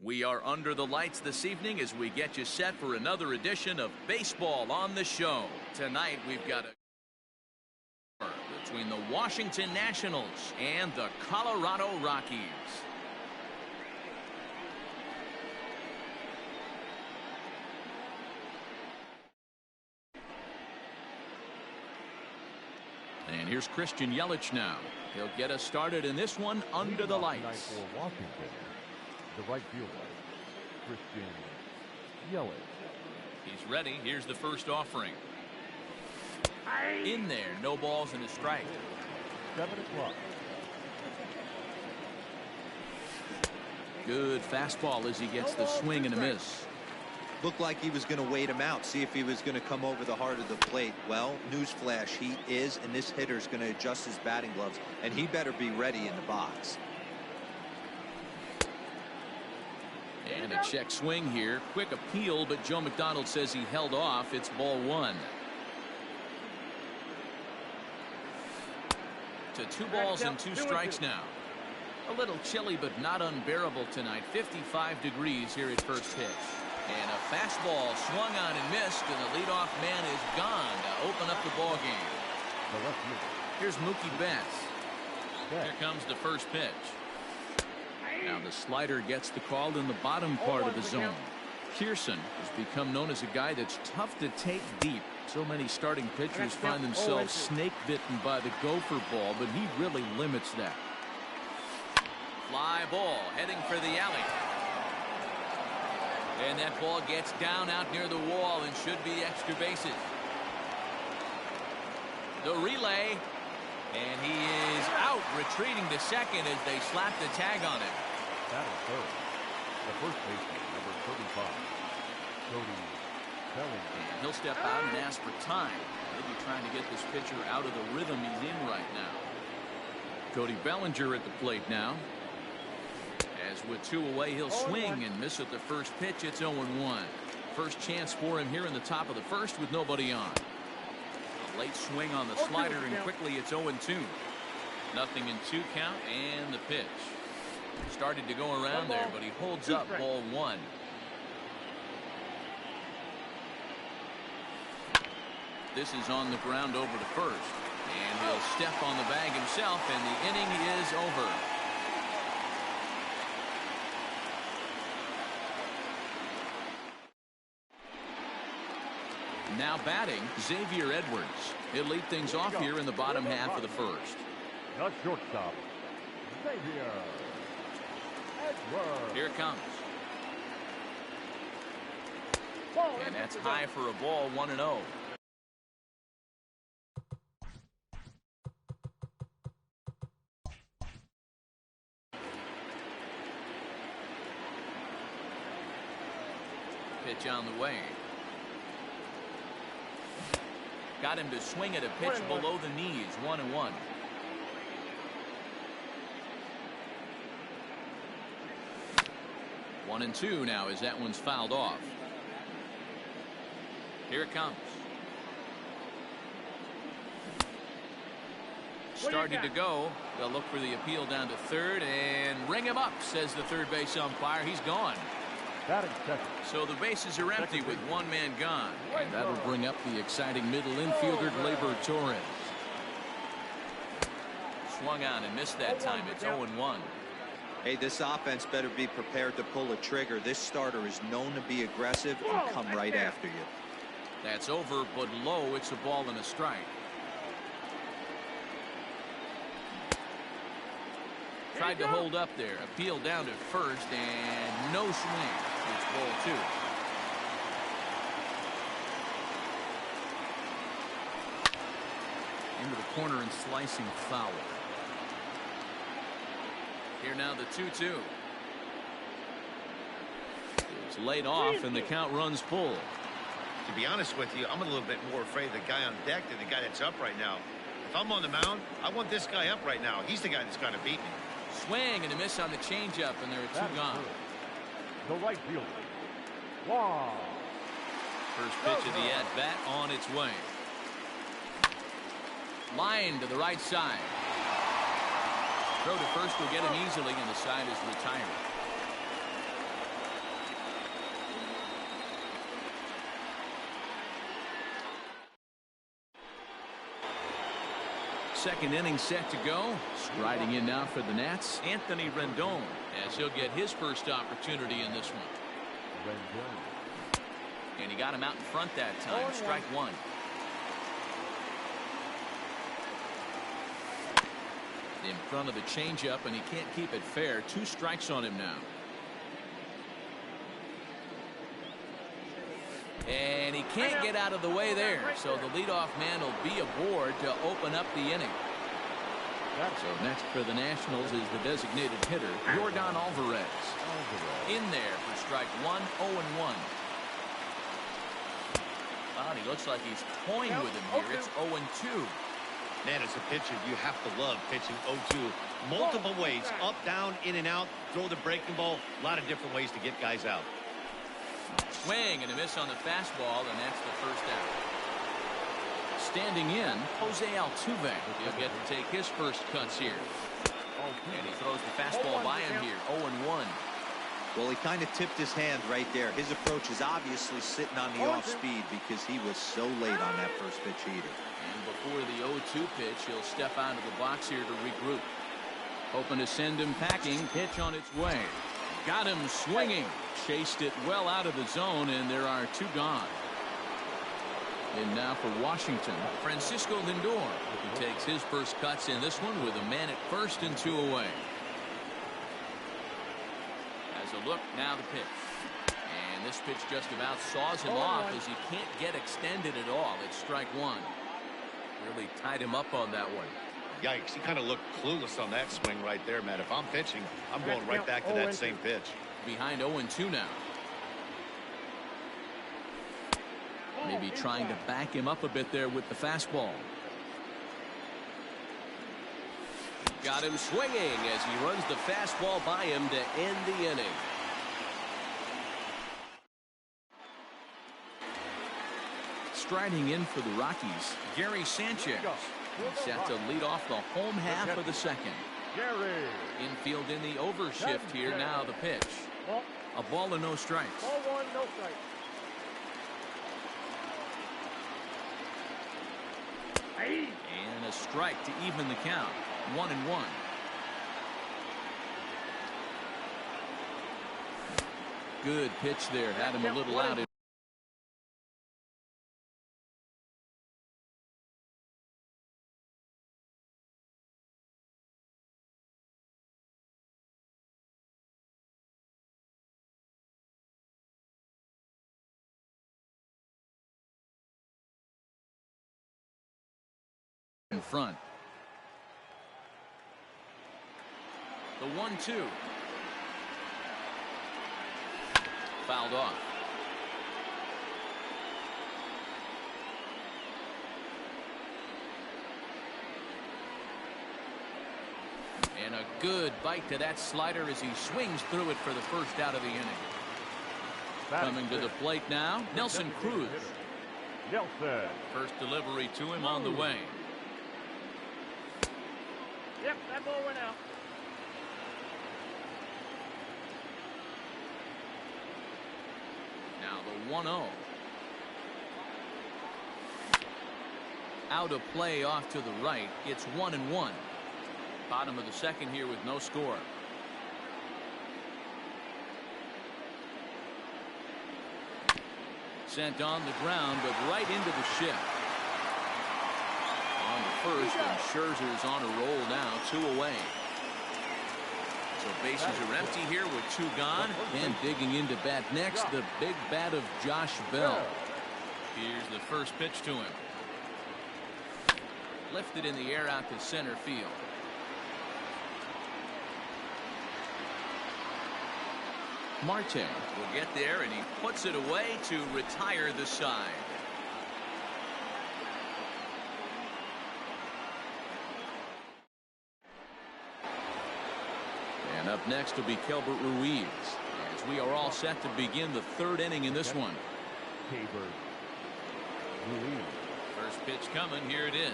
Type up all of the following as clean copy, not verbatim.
We are under the lights this evening as we get you set for another edition of Baseball on the Show. Tonight we've got a between the Washington Nationals and the Colorado Rockies. And here's Christian Yelich now. He'll get us started in this one under the lights. For Washington, the right fielder, Christian Yelich. He's ready. Here's the first offering. In there, no balls and a strike. 7 o'clock. Good fastball as he gets the swing and a miss. Looked like he was going to wait him out, see if he was going to come over the heart of the plate. Well, newsflash, he is, and this hitter's going to adjust his batting gloves, and he better be ready in the box. And a check swing here. Quick appeal, but Joe McDonald says he held off. It's ball one. To 2 balls and 2 strikes now. A little chilly, but not unbearable tonight. 55 degrees here at first pitch. And a fastball swung on and missed, and the leadoff man is gone to open up the ball game. Here's Mookie Betts. Here comes the first pitch. Now the slider gets the call in the bottom part of the zone. Pearson has become known as a guy that's tough to take deep. So many starting pitchers find themselves snake bitten by the gopher ball, but he really limits that. Fly ball heading for the alley. And that ball gets down out near the wall and should be extra bases. The relay. And he is out, retreating to second as they slap the tag on him. That is third. The first baseman, number 35, Cody Bellinger. And he'll step out and ask for time. Maybe trying to get this pitcher out of the rhythm he's in right now. Cody Bellinger at the plate now. As with 2 away, he'll swing and miss at the first pitch. It's 0-1. First chance for him here in the top of the first with nobody on. A late swing on the slider, and quickly it's 0-2. Nothing in 2 count, and the pitch. Started to go around there, but he holds up ball 1. This is on the ground over to first. And he'll step on the bag himself, and the inning is over. Now batting, Xavier Edwards. He'll lead things off here in the bottom half of the first. Not shortstop, Xavier Edwards. Here it comes. And that's high for a ball, 1-0. Pitch on the way. Got him to swing at a pitch below the knees. 1-1. One and 2 now as that one's fouled off. Here it comes. Starting to go. They'll look for the appeal down to third and ring him up, says the third base umpire. He's gone. So the bases are empty with 1 man gone. And that'll bring up the exciting middle infielder, Gleyber Torres. Swung on and missed that time. It's 0-1. Hey, this offense better be prepared to pull a trigger. This starter is known to be aggressive and come right after you. That's over, but low. It's a ball and a strike. Tried to hold up there. Appeal down to first, and no swing. It's ball 2. Into the corner and slicing foul. Here now the 2-2. It's laid off, and the count runs full. To be honest with you, I'm a little bit more afraid of the guy on deck than the guy that's up right now. If I'm on the mound, I want this guy up right now. He's the guy that's got to beat me. Swing and a miss on the changeup, and there are 2 gone. The right fielder. Wow. First pitch of the at-bat on its way. Line to the right side. Throw to first will get him easily, and the side is retired. second inning set to go. Striding in now for the Nats, Anthony Rendon, as he'll get his first opportunity in this one. And he got him out in front that time. Strike one. In front of the changeup, and he can't keep it fair. 2 strikes on him now. And he can't get out of the way there. So the leadoff man will be aboard to open up the inning. So next for the Nationals is the designated hitter, Yordan Alvarez. In there for strike one, 0-1. Wow, he looks like he's toying with him here. It's 0-2. Man, as a pitcher, you have to love pitching 0-2. Multiple ways, up, down, in and out, throw the breaking ball. A lot of different ways to get guys out. Swing and a miss on the fastball, and that's the first out. Standing in, Jose Altuve. He'll get to take his first cuts here. And he throws the fastball by him here, 0-1. Well, he kind of tipped his hand right there. His approach is obviously sitting on the off speed because he was so late on that first pitch either. And before the 0-2 pitch, he'll step out of the box here to regroup. Hoping to send him packing. Pitch on its way. Got him swinging. Chased it well out of the zone, and there are 2 gone. And now for Washington, Francisco Lindor. He takes his first cuts in this one with a man at first and 2 away. As a look, now the pitch. And this pitch just about saws him off as he can't get extended at all. It's strike one. Really tied him up on that one. Yikes, he kind of looked clueless on that swing right there, man. If I'm pitching, I'm going right back to that same pitch. Behind 0-2 now. Maybe trying to back him up a bit there with the fastball. Got him swinging as he runs the fastball by him to end the inning. Striding in for the Rockies, Gary Sanchez. He's set to lead off the home half of the second. Infield in the overshift here. Now the pitch. A ball and no strikes. Ball one, no strikes. And a strike to even the count. 1-1. Good pitch there. Had him a little out. In front. The 1-2. Fouled off. And a good bite to that slider as he swings through it for the first out of the inning. Coming to the plate now, Nelson Cruz. First delivery to him on the way. Yep, that ball went out. Now the 1-0. Out of play off to the right. It's 1-1. Bottom of the second here with no score. Sent on the ground, but right into the shift. On the first, and Scherzer's on a roll now, 2 away. So bases are empty here with 2 gone. And digging into bat next, the big bat of Josh Bell. Here's the first pitch to him. Lifted in the air out to center field. Marte will get there, and he puts it away to retire the side. And up next will be Kelbert Ruiz, as we are all set to begin the 3rd inning in this one. First pitch coming. Here it is.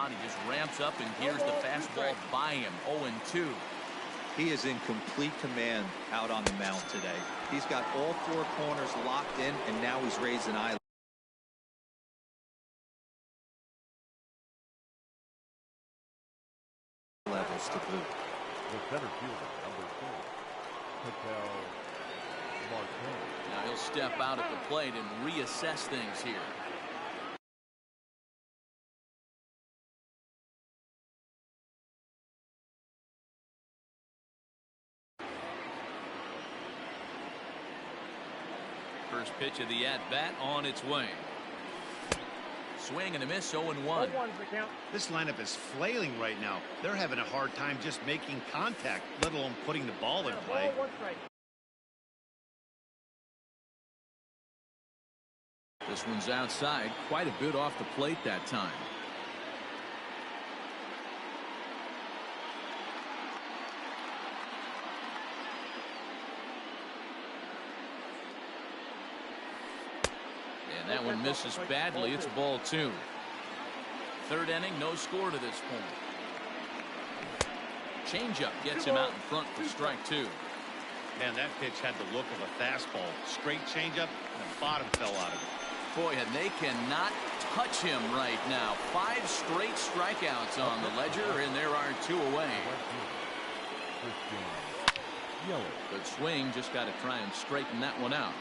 He just ramps up, and here's the fastball by him. 0-2. He is in complete command out on the mound today. He's got all four corners locked in, and now he's raised an eye levels to boot. The center fielder, number 4, Patel Martin. Now he'll step out at the plate and reassess things here. First pitch of the at-bat on its way. Swing and a miss, 0-1. 0-1's the count. This lineup is flailing right now. They're having a hard time just making contact, let alone putting the ball in play. Ball, 1 strike. This one's outside, quite a bit off the plate that time. And that one misses badly. It's ball 2. Third inning, no score to this point. Changeup gets him out in front for strike 2. Man, that pitch had the look of a fastball. Straight changeup, and the bottom fell out of it. Boy, and they cannot touch him right now. 5 straight strikeouts on the ledger, and there are 2 away. Good swing, just got to try and straighten that one out.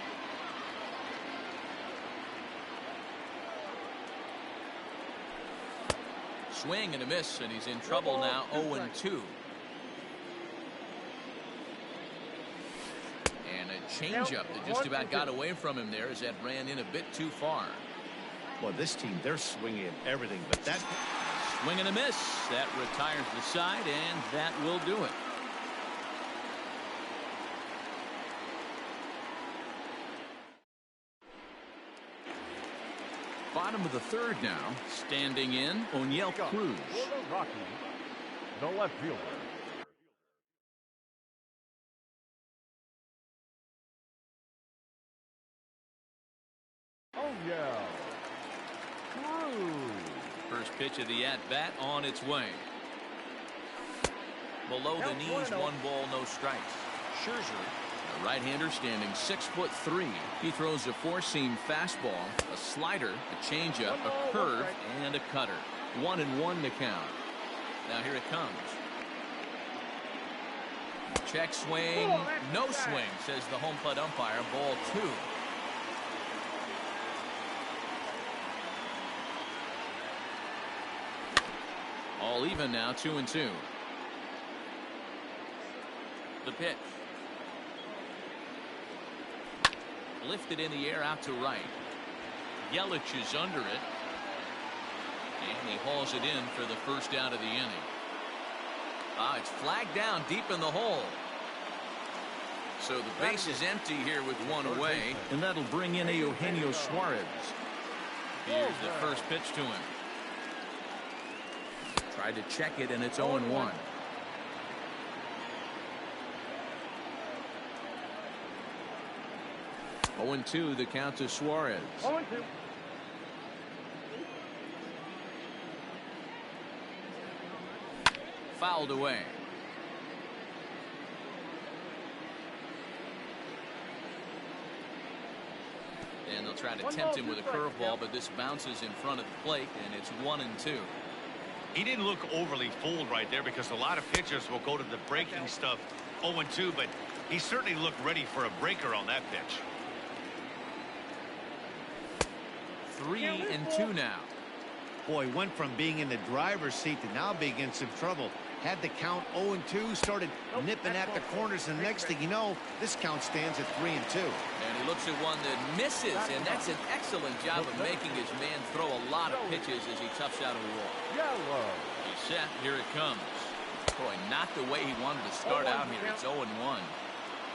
Swing and a miss, and he's in trouble now. 0-2. And a changeup that just about got away from him there as that ran in a bit too far. Well, this team, they're swinging at everything, but that Swing and a miss. That retires the side, and that will do it. Bottom of the third now. Standing in, O'Neill Cruz. Rocky, the left fielder. O'Neill Cruz. First pitch of the at-bat on its way. Below the knees, 1 ball, no strikes. Scherzer, a right-hander standing 6'3". He throws a 4-seam fastball, a slider, a changeup, a curve, and a cutter. 1-1 to count. Now here it comes. Check swing, no swing, says the home plate umpire. Ball 2. All even now, 2-2. The pitch. Lifted in the air out to right. Yelich is under it. And he hauls it in for the first out of the inning. It's flagged down deep in the hole. So the base is empty here with 1 away. And that'll bring in Eugenio Suarez. Here's the first pitch to him. Tried to check it, and it's 0-1. Oh, 2 the count to Suarez. 0-2. Fouled away. And they'll try to tempt him with a curveball, but this bounces in front of the plate, and it's 1-2. he didn't look overly fooled right there, because a lot of pitchers will go to the breaking stuff 0-2, but he certainly looked ready for a breaker on that pitch. 3-2 now. Boy, went from being in the driver's seat to now being in some trouble. Had the count 0-2, started nipping at the corners, and next thing you know, this count stands at 3-2. And he looks at one that misses, and that's an excellent job of making his man throw a lot of pitches as he toughs out of the wall. Yellow. He's set. Here it comes. Boy, not the way he wanted to start out here. It's 0-1.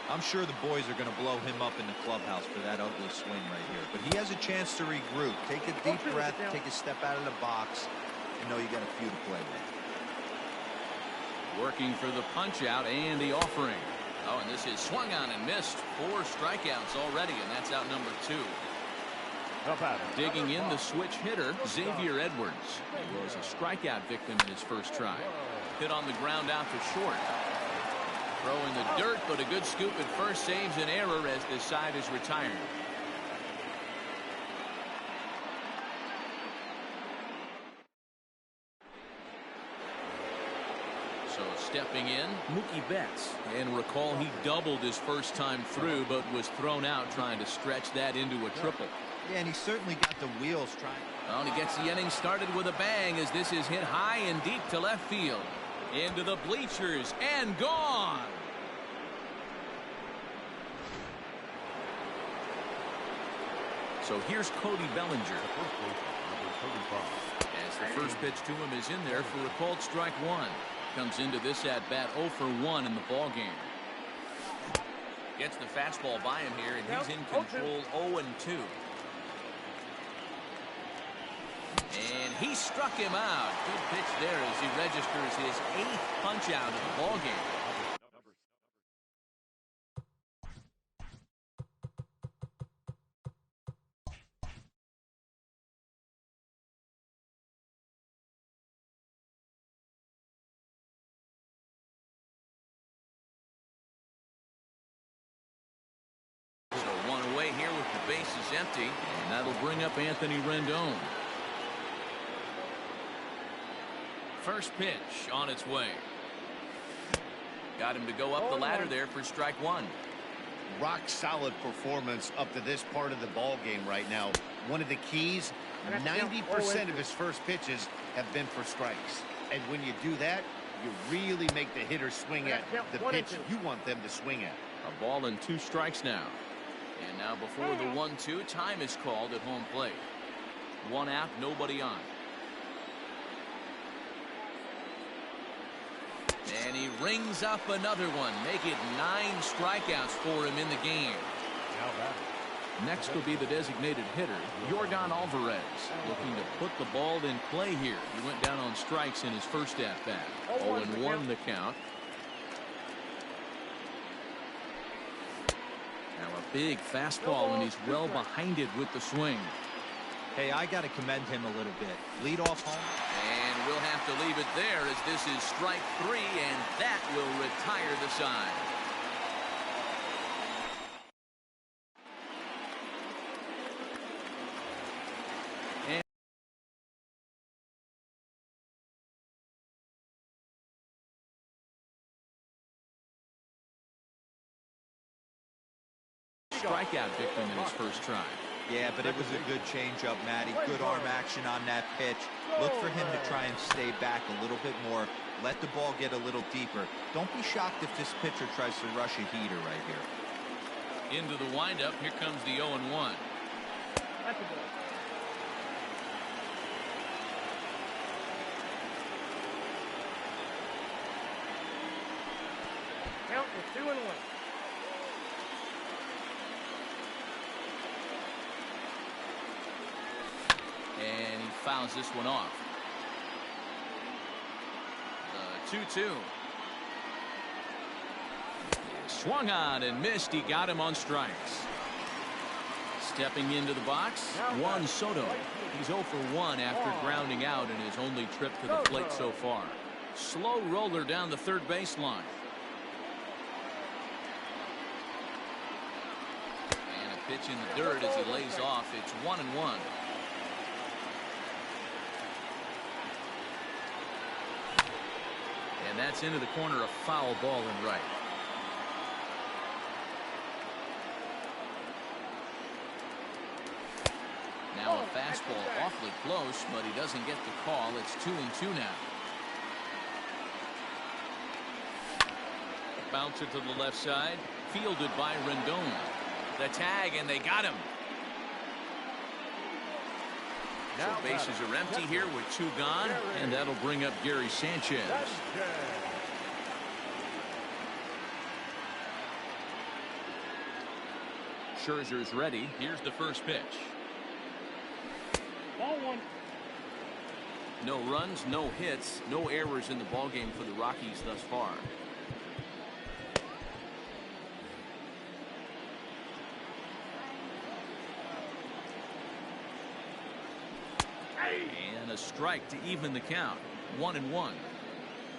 I'm sure the boys are going to blow him up in the clubhouse for that ugly swing right here. But he has a chance to regroup. Take a deep breath, take a step out of the box, and know you got a few to play with. Working for the punch out and the offering. Oh, and this is swung on and missed. 4 strikeouts already, and that's out number 2. Digging in the switch hitter, Xavier Edwards. He was a strikeout victim in his first try. Hit on the ground out to short. Throw in the dirt, but a good scoop at first saves an error as this side is retired. So stepping in, Mookie Betts. And recall he doubled his first time through, but was thrown out trying to stretch that into a triple. Yeah, and he certainly got the wheels trying. Well, and he gets the inning started with a bang as this is hit high and deep to left field. Into the bleachers and gone. So here's Cody Bellinger. As the first pitch to him is in there for a called strike one. Comes into this at bat 0 for 1 in the ball game. Gets the fastball by him here, and he's in control 0 and 2. And he struck him out. Good pitch there as he registers his 8th punch out of the ball game. So one away here with the bases empty, and that'll bring up Anthony Rendon. First pitch on its way. Got him to go up the ladder there for strike one. Rock solid performance up to this part of the ball game right now. One of the keys, 90% of his first pitches have been for strikes. And when you do that, you really make the hitter swing at the pitch you want them to swing at. A ball and 2 strikes now. And now before the 1-2, time is called at home plate. 1 out, nobody on. And he rings up another one. Make it 9 strikeouts for him in the game. Next will be the designated hitter, Yordan Alvarez, looking to put the ball in play here. He went down on strikes in his first at-bat. 0-1 the count. Now a big fastball, and he's well behind it with the swing. Hey, I got to commend him a little bit. Lead off home. And we'll have to leave it there as this is strike 3, and that will retire the side. Strikeout victim in his first try. Yeah, but it was a good changeup, Matty. Good arm action on that pitch. Look for him to try and stay back a little bit more. Let the ball get a little deeper. Don't be shocked if this pitcher tries to rush a heater right here. Into the windup. Here comes the 0-1. That's a ball. Count is 2-1. And he fouls this one off. The 2-2. Swung on and missed. He got him on strikes. Stepping into the box, Juan Soto. He's 0 for 1 after grounding out in his only trip to the plate so far. Slow roller down the third baseline. And a pitch in the dirt as he lays off. It's 1-1. And that's into the corner, a foul ball and right. Now a fastball awfully close, but he doesn't get the call. It's 2-2 now. Bouncer to the left side, fielded by Rendon. The tag, and they got him. So bases are empty here with 2 gone, and that'll bring up Gary Sanchez. Scherzer's ready. Here's the first pitch. Ball 1. No runs, no hits, no errors in the ballgame for the Rockies thus far. And a strike to even the count. 1-1.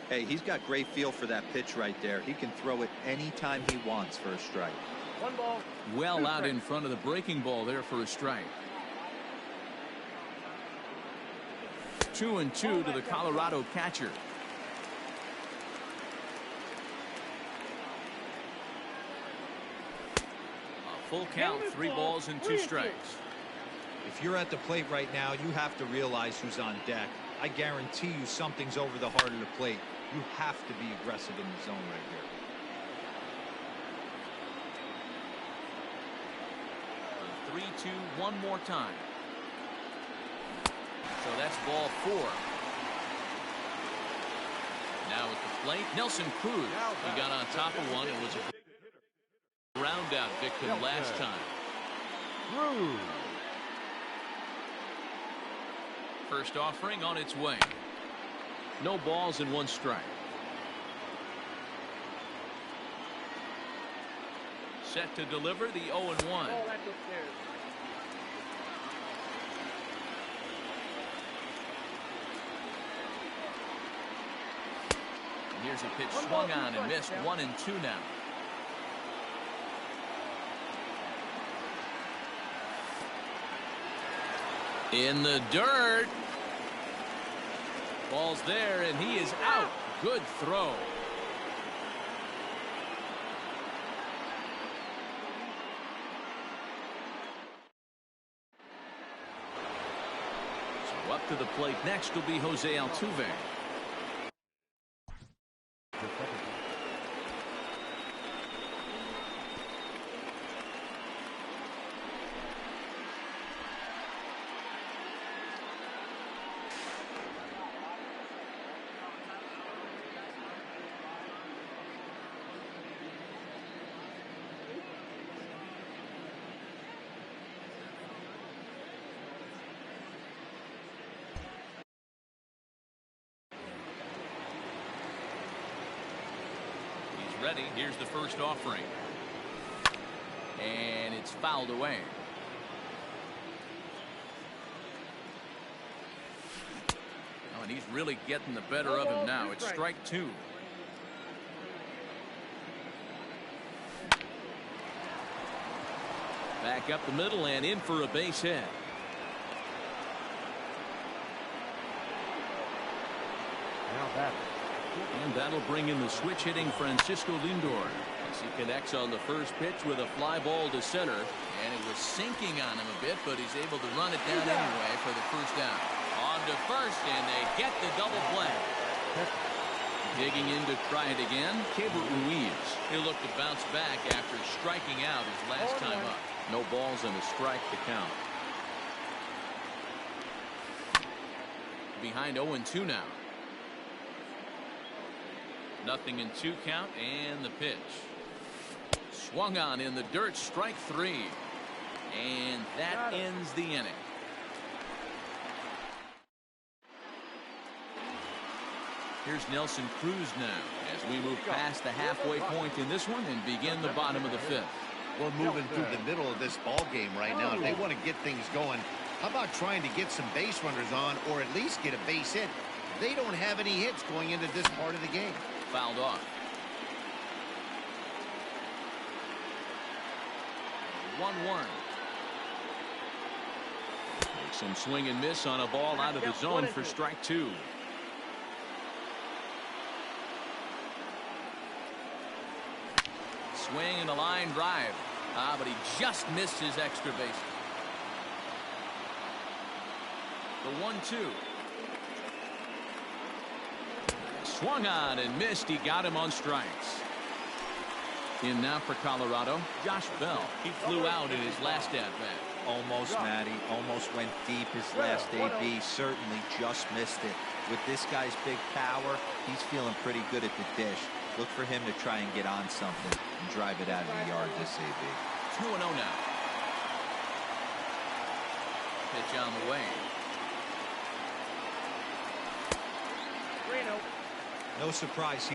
Hey, he's got great feel for that pitch right there. He can throw it anytime he wants for a strike. 1 ball. Well out in front of the breaking ball there for a strike. 2-2 to the Colorado catcher. A full count, 3 balls and 2 strikes. If you're at the plate right now, you have to realize who's on deck. I guarantee you something's over the heart of the plate. You have to be aggressive in the zone right here. 3-2 one more time. So that's ball 4. Now at the plate, Nelson Cruz. He got on top of one and was a round-out victim last time. Cruz. First offering on its way. No balls and 1 strike. Set to deliver the 0-1. Oh, that's upstairs. And here's a pitch swung on and missed. 1-2 now. In the dirt. Ball's there, and he is out. Good throw. So up to the plate next will be Jose Altuve. Ready. Here's the first offering. And it's fouled away. Oh, and he's really getting the better of him now. It's strike 2. Back up the middle and in for a base hit. Now batting. And that'll bring in the switch hitting Francisco Lindor as he connects on the first pitch with a fly ball to center, and it was sinking on him a bit, but he's able to run it down anyway for the first down. On to first, and they get the double play. Digging in to try it again, Keibert Ruiz. He'll look to bounce back after striking out his last time up. No balls and a strike to count. Behind 0-2 now. 0-2 count, and the pitch. Swung on in the dirt, strike 3. And that ends the inning. Here's Nelson Cruz now as we move past the halfway point in this one and begin the bottom of the 5th. We're moving through the middle of this ball game right now. If they want to get things going, how about trying to get some base runners on or at least get a base hit? They don't have any hits going into this part of the game. Fouled off. 1-1. Makes some swing and miss on a ball out of the zone for strike 2. Swing and a line drive. But he just missed his extra base. The 1-2. Swung on and missed. He got him on strikes. In now for Colorado, Josh Bell. He flew out in his last at-bat. Almost, Matty. Almost went deep his last AB. Certainly just missed it. With this guy's big power, he's feeling pretty good at the dish. Look for him to try and get on something and drive it out of the yard this AB. 2-0 now. Pitch on the way. 3-0. No surprise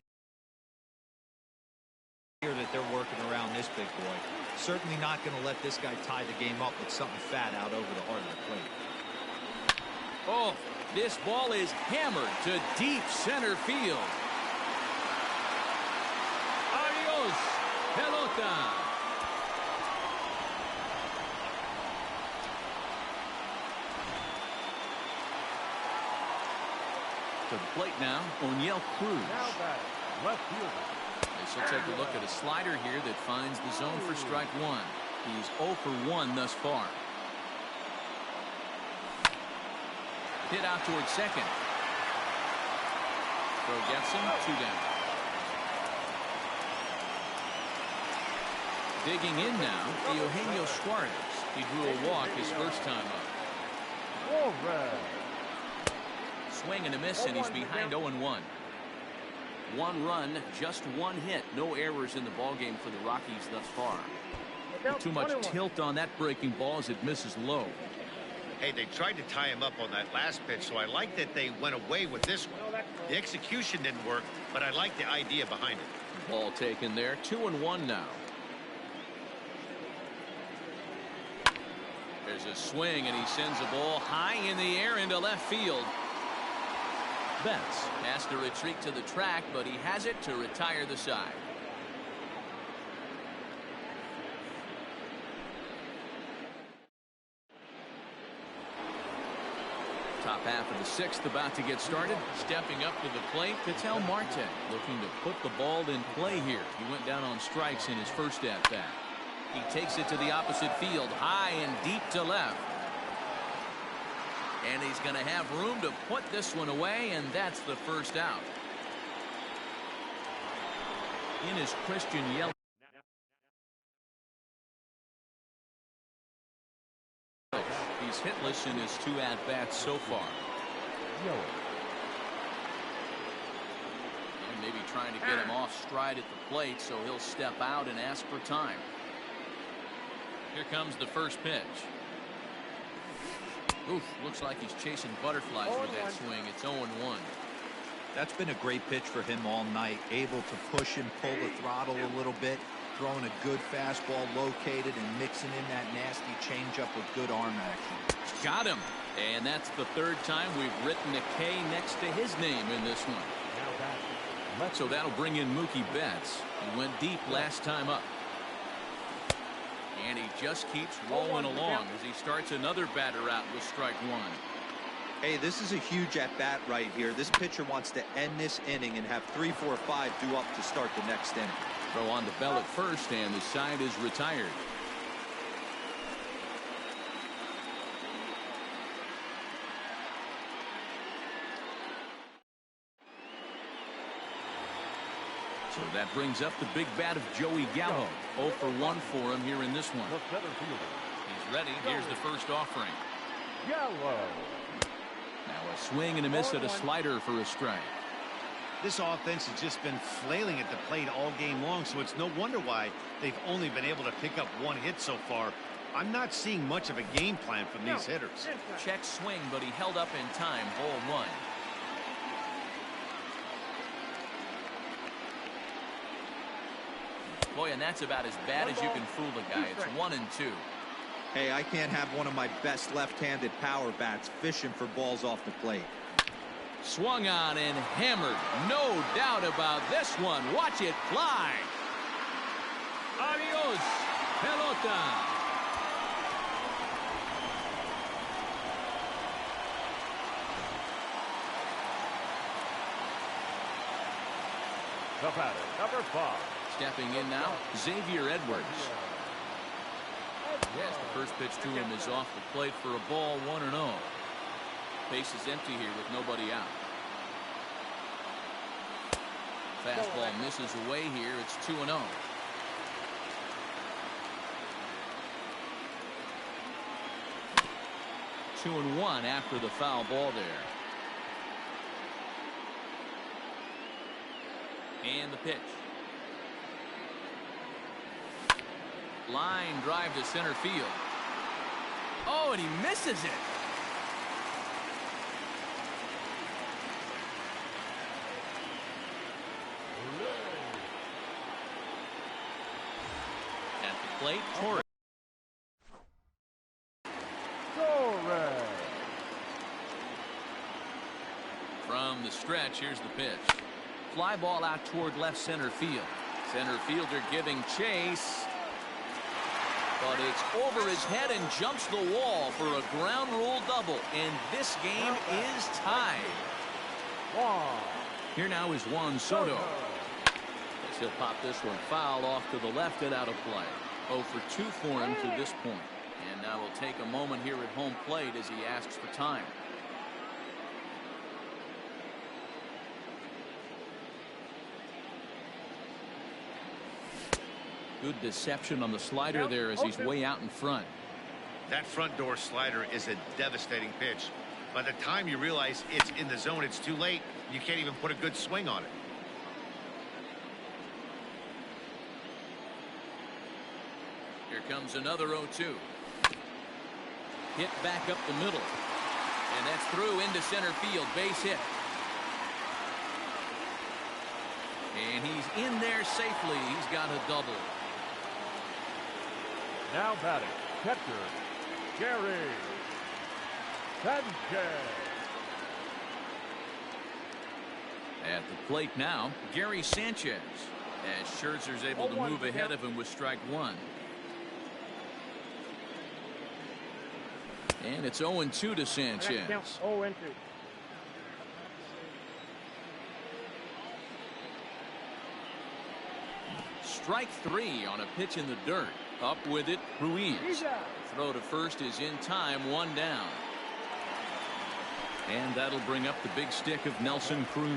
here that they're working around this big boy. Certainly not going to let this guy tie the game up with something fat out over the heart of the plate. Oh, this ball is hammered to deep center field. Pelota. To the plate now, O'Neill Cruz. Now batting, left fielder. This will take a look at a slider here that finds the zone for strike one. He's 0 for 1 thus far. Hit out towards second. Throw gets him, 2 down. Digging in now, Eugenio Suarez. He drew a walk his first time up. Suarez. Swing and a miss, and he's behind 0-1. 1 run, just 1 hit. No errors in the ballgame for the Rockies thus far. Too much tilt on that breaking ball as it misses low. Hey, they tried to tie him up on that last pitch, so I like that they went away with this one. The execution didn't work, but I like the idea behind it. Ball taken there, 2-1 now. There's a swing, and he sends a ball high in the air into left field. Betts has to retreat to the track, but he has it to retire the side. Top half of the 6th about to get started. Stepping up to the plate, Ketel Marte looking to put the ball in play here. He went down on strikes in his first at-bat. He takes it to the opposite field, high and deep to left. And he's going to have room to put this one away, and that's the first out. In is Christian Yelich. He's hitless in his 2 at-bats so far. And maybe trying to get him off stride at the plate, so he'll step out and ask for time. Here comes the first pitch. Oof, looks like he's chasing butterflies with that swing. It's 0-1. That's been a great pitch for him all night. Able to push and pull the throttle a little bit. Throwing a good fastball located and mixing in that nasty changeup with good arm action. Got him. And that's the 3rd time we've written a K next to his name in this one. So that'll bring in Mookie Betts. He went deep last time up. And he just keeps rolling along as he starts another batter out with strike 1. Hey, this is a huge at-bat right here. This pitcher wants to end this inning and have 3, 4, 5 due up to start the next inning. Throw on the bell at first, and the side is retired. So that brings up the big bat of Joey Gallo. 0 for 1 for him here in this one. He's ready. Here's the first offering. Gallo. Now a swing and a miss at a slider for a strike. This offense has just been flailing at the plate all game long, so it's no wonder why they've only been able to pick up 1 hit so far. I'm not seeing much of a game plan from these hitters. Check swing, but he held up in time. Ball 1. Boy, and that's about as bad as you can fool a guy. It's 1 and 2. Hey, I can't have one of my best left-handed power bats fishing for balls off the plate. Swung on and hammered. No doubt about this one. Watch it fly. Adios, pelota. The batter, number 5. Stepping in now, Xavier Edwards. Yes, the first pitch to him is off the plate for a ball, 1-0. Base is empty here with nobody out. Fastball misses away here. It's 2-0. Two and 1 after the foul ball there. And the pitch. Line drive to center field. Oh, and he misses it. At the plate, Torres. From the stretch, here's the pitch. Fly ball out toward left center field. Center fielder giving chase. But it's over his head and jumps the wall for a ground rule double. And this game is tied. Here now is Juan Soto. As he'll pop this one foul off to the left and out of play. 0 for 2 for him to this point. And now we'll take a moment here at home plate as he asks for time. Good deception on the slider there as he's way out in front. That front door slider is a devastating pitch. By the time you realize it's in the zone, it's too late. You can't even put a good swing on it. Here comes another 0-2. Hit back up the middle. And that's through into center field. Base hit. And he's in there safely. He's got a double. Now batting, catcher, Gary Sanchez. At the plate now, Gary Sanchez. As Scherzer's able to move ahead of him with strike one. And it's 0-2 to Sanchez. 0-2. Strike three on a pitch in the dirt. Up with it, Ruiz. Throw to first is in time, one down. And that'll bring up the big stick of Nelson Cruz.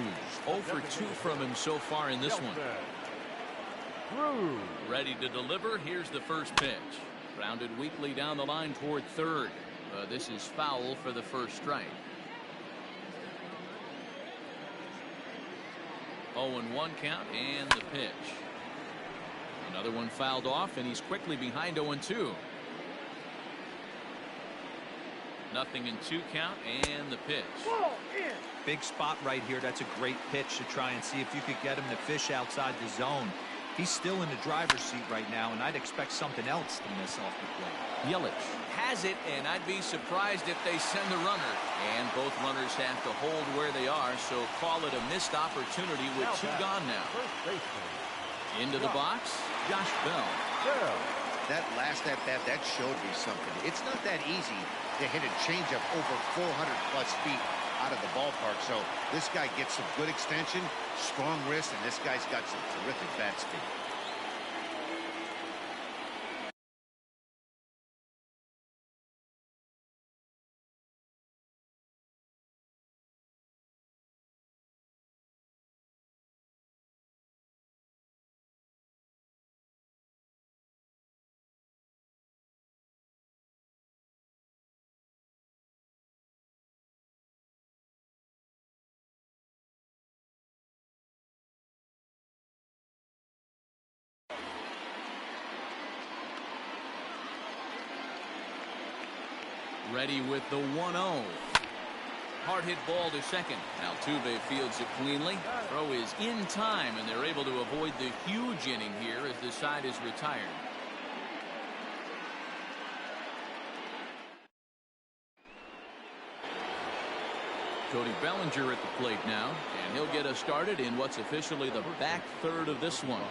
0 for 2 from him so far in this one. Ready to deliver. Here's the first pitch. Grounded weakly down the line toward third. This is foul for the first strike. 0-1 count and the pitch. Another one fouled off, and he's quickly behind 0-2. Nothing in 2 count and the pitch. Big spot right here. That's a great pitch to try and see if you could get him to fish outside the zone. He's still in the driver's seat right now, and I'd expect something else to miss off the plate. Yelich has it, and I'd be surprised if they send the runner. And both runners have to hold where they are, so call it a missed opportunity with 2 gone now. Into the box, Josh Bell. That last at-bat, that showed me something. It's not that easy to hit a changeup over 400-plus feet out of the ballpark. So this guy gets some good extension, strong wrist, and this guy's got some terrific bat speed. Ready with the 1-0. Hard hit ball to second. Altuve fields it cleanly. Throw is in time, and they're able to avoid the huge inning here as the side is retired. Cody Bellinger at the plate now, and he'll get us started in what's officially the back third of this one.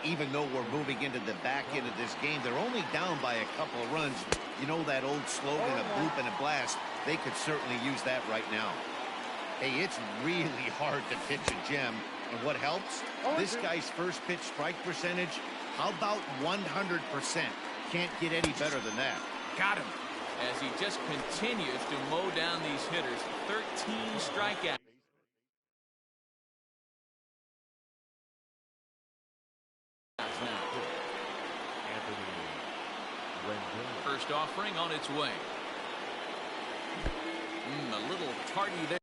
Even though we're moving into the back end of this game, they're only down by a couple of runs. You know that old slogan, a bloop and a blast? They could certainly use that right now. Hey, it's really hard to pitch a gem. And what helps? This guy's first pitch strike percentage, how about 100%? Can't get any better than that. Got him. As he just continues to mow down these hitters. 13 strikeouts. First offering on its way. A little tardy there.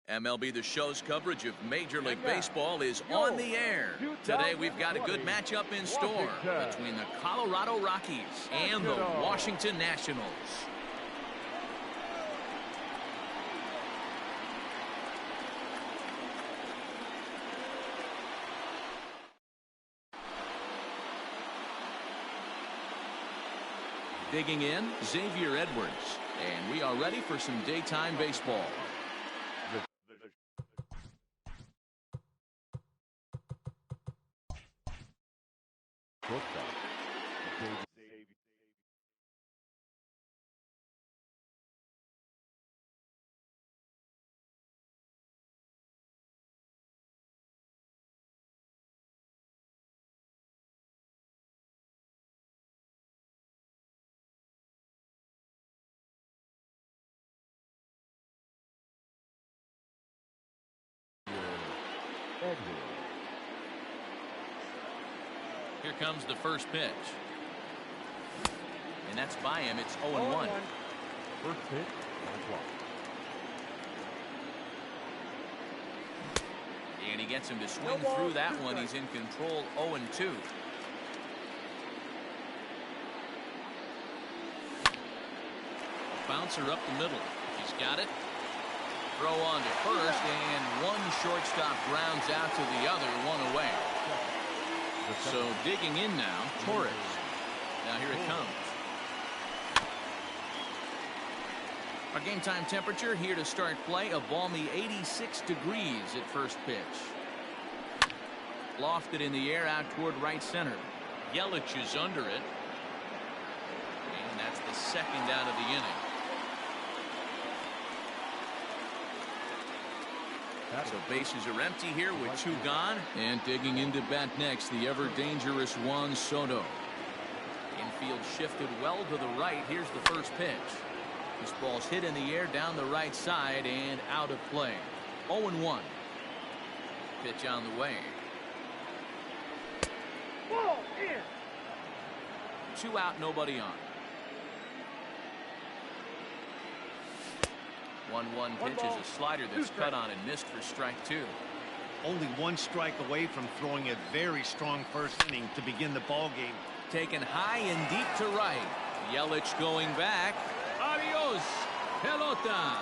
MLB The Show's coverage of Major League Baseball is on the air. Today we've got a good matchup in store between the Colorado Rockies and the Washington Nationals. Digging in, Xavier Edwards. And we are ready for some daytime baseball. Here comes the first pitch. And that's by him. It's 0-1. First pitch, and he gets him to swing through that one. He's in control, 0-2. A bouncer up the middle. He's got it. Throw on to first, and one shortstop grounds out to the other, one away. So digging in now, Torres. Now here it comes. Our game time temperature here to start play, a balmy 86 degrees at first pitch. Lofted in the air out toward right center. Yelich is under it. And that's the second out of the inning. So bases are empty here with two gone. And digging into bat next, the ever-dangerous Juan Soto. Infield shifted well to the right. Here's the first pitch. This ball's hit in the air down the right side and out of play. 0-1. Pitch on the way. Ball in. 2 out, nobody on. 1-1 pitch is a slider that's cut on and missed for strike 2. Only one strike away from throwing a very strong first inning to begin the ball game. Taken high and deep to right. Yelich going back. Adios, pelota.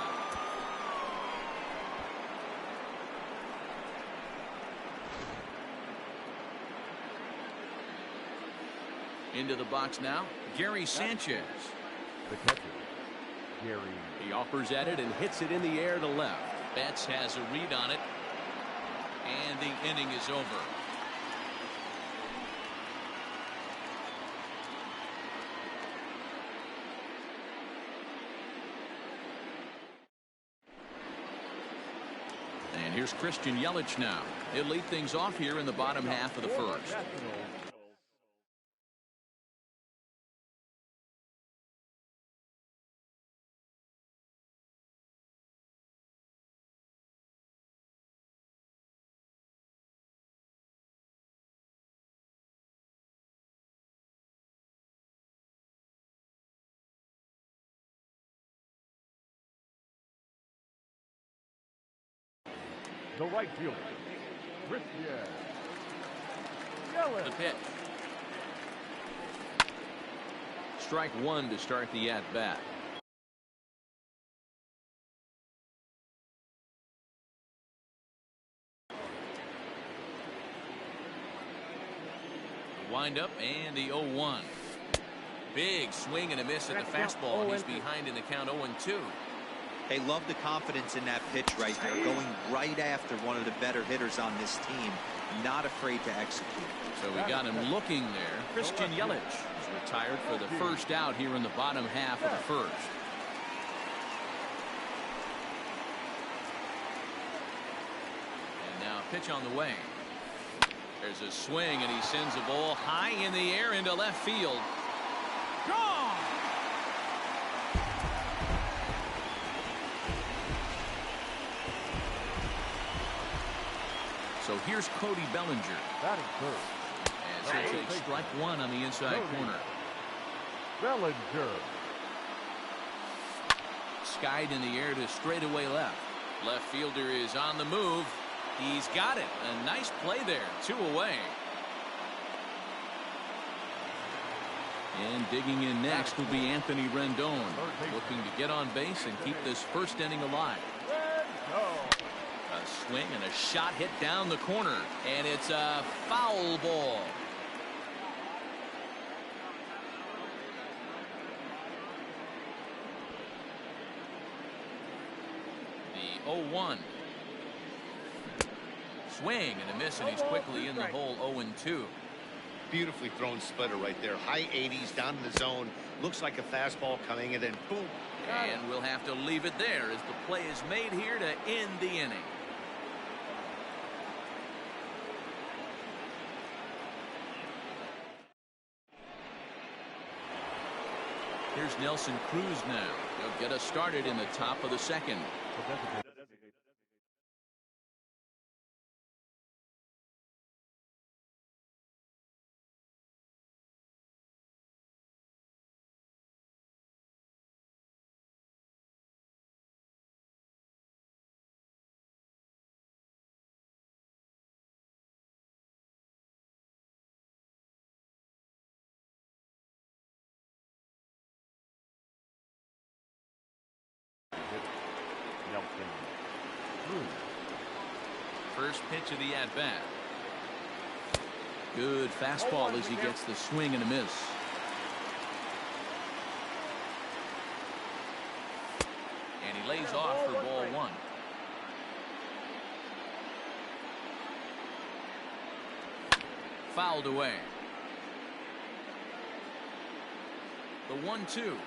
Into the box now, Gary Sanchez. The catcher, Gary. He offers at it and hits it in the air to left. Betts has a read on it. And the inning is over. And here's Christian Yelich now. He'll lead things off here in the bottom half of the first. The right fielder, Christian The pitch. Strike 1 to start the at-bat. The windup and the 0-1. Big swing and a miss at the fastball. He's behind in the count, 0-2. They love the confidence in that pitch right there, going right after one of the better hitters on this team, not afraid to execute. So we got him looking there. Christian Yelich is retired for the first out here in the bottom half of the first. And now a pitch on the way. There's a swing, and he sends a ball high in the air into left field. Gone! So here's Cody Bellinger. batting first. And so take strike 1 on the inside corner. Bellinger. Skied in the air to straightaway left. Left fielder is on the move. He's got it. A nice play there. 2 away. And digging in next will be Anthony Rendon, looking to get on base and keep this first inning alive. A swing and a shot hit down the corner, and it's a foul ball. The 0-1. Swing and a miss, and he's quickly in the hole. 0-2. Beautifully thrown splitter right there. High 80s down in the zone. Looks like a fastball coming, and then boom. And we'll have to leave it there as the play is made here to end the inning. Here's Nelson Cruz now. He'll get us started in the top of the second. First pitch of the at-bat. Good fastball as he gets the swing and a miss. And he lays off for ball 1. Fouled away. The 1-2.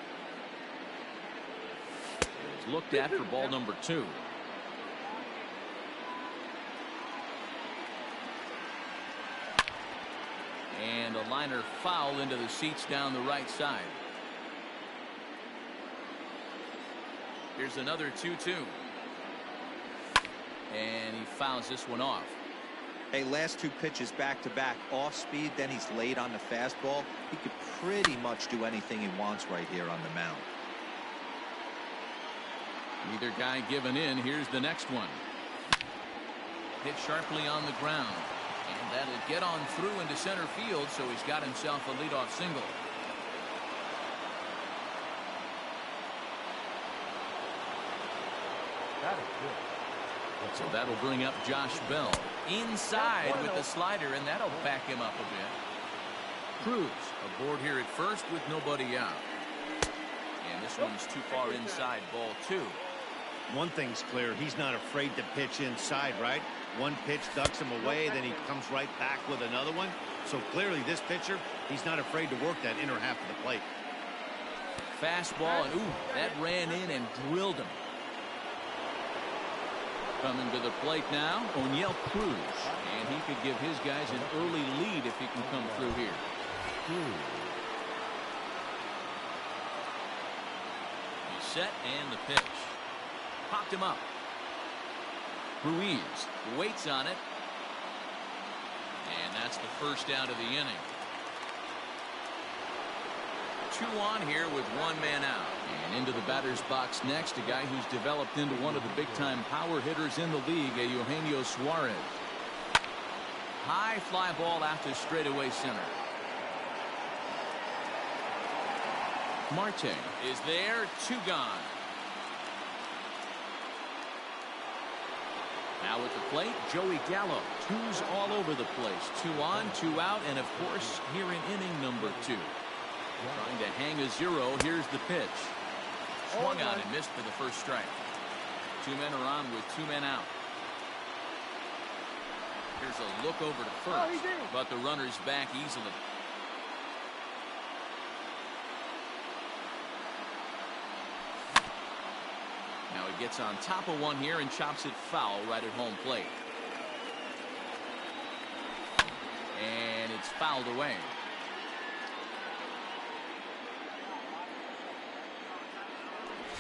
It's looked at for ball number 2. And a liner foul into the seats down the right side. Here's another 2-2. And he fouls this one off. Hey, last 2 pitches back-to-back off speed, then he's late on the fastball. He could pretty much do anything he wants right here on the mound. Neither guy giving in. Here's the next one. Hit sharply on the ground. And that'll get on through into center field, so he's got himself a leadoff single. That is good. So that'll bring up Josh Bell inside with the slider, and that'll back him up a bit. Cruz aboard here at first with nobody out. And this one's too far inside, ball 2. One thing's clear, he's not afraid to pitch inside, right? One pitch ducks him away, then he comes right back with another one. So clearly this pitcher, he's not afraid to work that inner half of the plate. Fastball, and ooh, that ran in and drilled him. Coming to the plate now, O'Neill Cruz. And he could give his guys an early lead if he can come through here. He's set, and the pitch. Popped him up. Ruiz waits on it. And that's the first out of the inning. 2 on here with 1 man out. And into the batter's box next, a guy who's developed into one of the big-time power hitters in the league, Eugenio Suarez. High fly ball out to straightaway center. Marte is there, 2 gone. Now at the plate, Joey Gallo. 2's all over the place. 2 on, 2 out, and of course, here in inning number 2. Trying to hang a 0. Here's the pitch. Swung on and missed for the first strike. 2 men are on with 2 men out. Here's a look over to first, but the runner's back easily. Now he gets on top of one here and chops it foul right at home plate. And it's fouled away.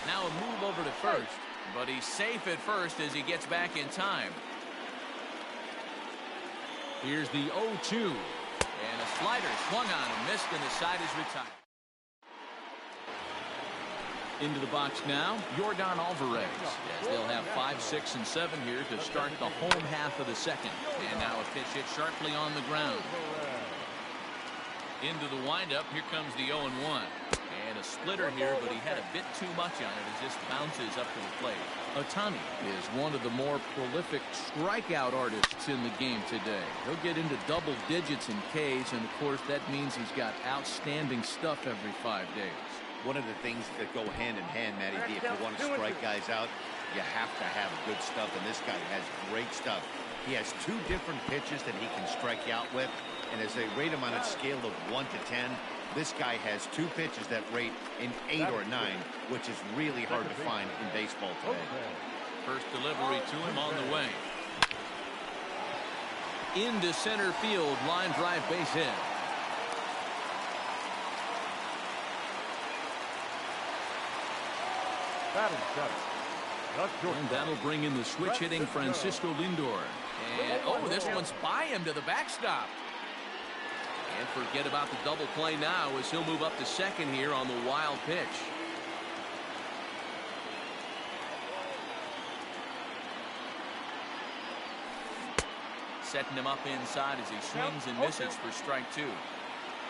Now a move over to first, but he's safe at first as he gets back in time. Here's the 0-2. And a slider swung on and missed, and the side is retired. Into the box now, Yordan Alvarez. As they'll have 5, 6, and 7 here to start the home half of the second. And now a pitch hit sharply on the ground. Into the windup, here comes the 0-1. And a splitter here, but he had a bit too much on it as this bounces up to the plate. Ohtani is one of the more prolific strikeout artists in the game today. He'll get into double digits in Ks, and of course that means he's got outstanding stuff every 5 days. One of the things that go hand in hand, Matty D, if you want to strike guys out, you have to have good stuff, and this guy has great stuff. He has 2 different pitches that he can strike you out with, and as they rate him on a scale of 1 to 10, this guy has 2 pitches that rate an 8 or 9, which is really hard to find in baseball today. First delivery to him on the way. Into center field, line drive base hit. And that'll bring in the switch hitting Francisco Lindor. And oh, this one's by him to the backstop. And forget about the double play now as he'll move up to second here on the wild pitch. Setting him up inside as he swings and misses for strike 2.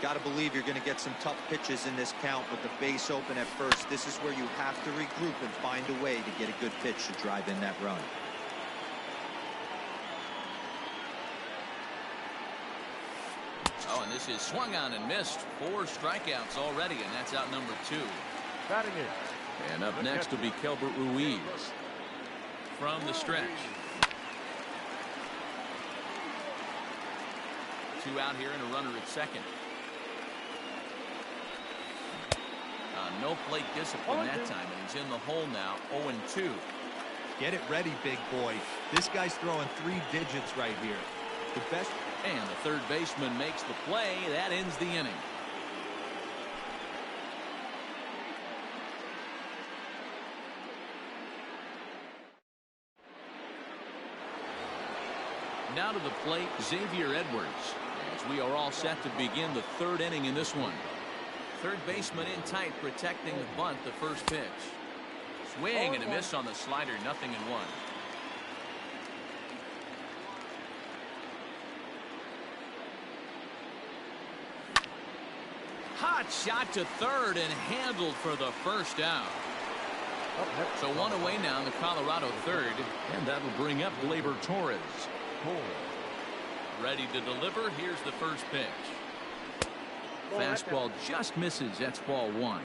Got to believe you're going to get some tough pitches in this count with the base open at first. This is where you have to regroup and find a way to get a good pitch to drive in that run. Oh, and this is swung on and missed. 4 strikeouts already, and that's out number 2. And up next will be Kelbert Ruiz from the stretch. 2 out here and a runner at second. No plate discipline that time, and he's in the hole now, 0-2. Get it ready, big boy. This guy's throwing 3 digits right here. The best. And the third baseman makes the play. That ends the inning. Now to the plate, Xavier Edwards, as we are all set to begin the 3rd inning in this one. Third baseman in tight, protecting the bunt, the first pitch. Swing and a miss on the slider, 0-1. Hot shot to third and handled for the first out. So 1 away now in the Colorado third, and that'll bring up Gleyber Torres. Ready to deliver. Here's the first pitch. Fastball just misses. That's ball 1.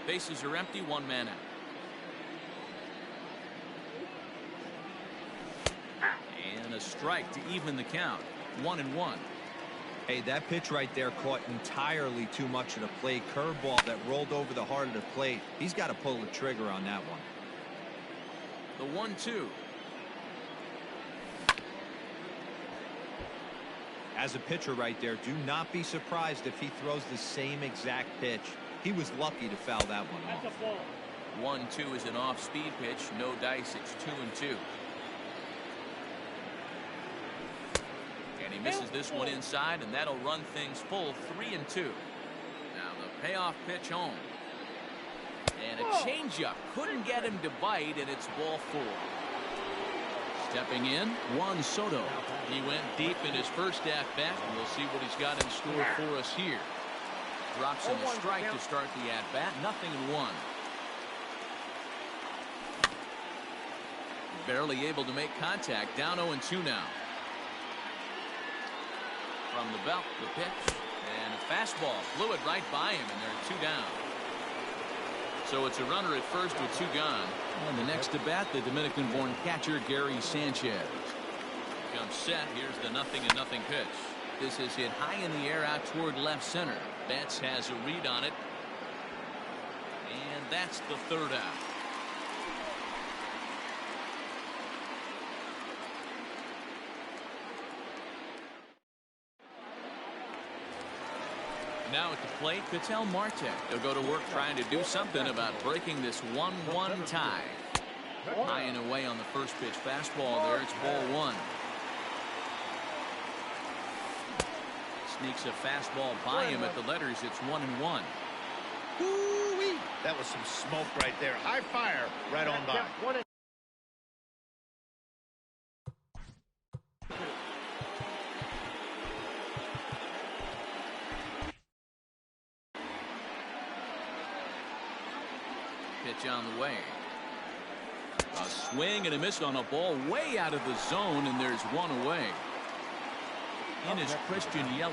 Bases are empty. 1 man out. And a strike to even the count. 1-1. Hey, that pitch right there caught entirely too much of the plate. Curveball that rolled over the heart of the plate. He's got to pull the trigger on that one. The 1-2. As a pitcher right there, do not be surprised if he throws the same exact pitch. He was lucky to foul that one off. 1-2 is an off-speed pitch. No dice. It's 2-2. And he misses this one inside, and that'll run things full. 3-2. Now the payoff pitch home. And a changeup. Couldn't get him to bite, and it's ball 4. Stepping in, Juan Soto. He went deep in his first at-bat, and we'll see what he's got in store for us here. Drops in the strike to start the at-bat. 0-1. Barely able to make contact. Down 0-2 now. From the belt, the pitch, and a fastball. Blew it right by him, and there are 2 down. So it's a runner at first with 2 gone. And the next to bat, the Dominican-born catcher, Gary Sanchez. Comes set. Here's the 0-0 pitch. This is hit high in the air out toward left center. Betts has a read on it. And that's the 3rd out. Now at the plate, Ketel Marte. He'll go to work trying to do something about breaking this 1-1 tie. High and away on the first pitch fastball there. It's ball 1. Sneaks a fastball by him at the letters. It's 1-1. That was some smoke right there. High fire right on by. Pitch on the way. A swing and a miss on a ball way out of the zone, and there's one away. In is Christian Yelich.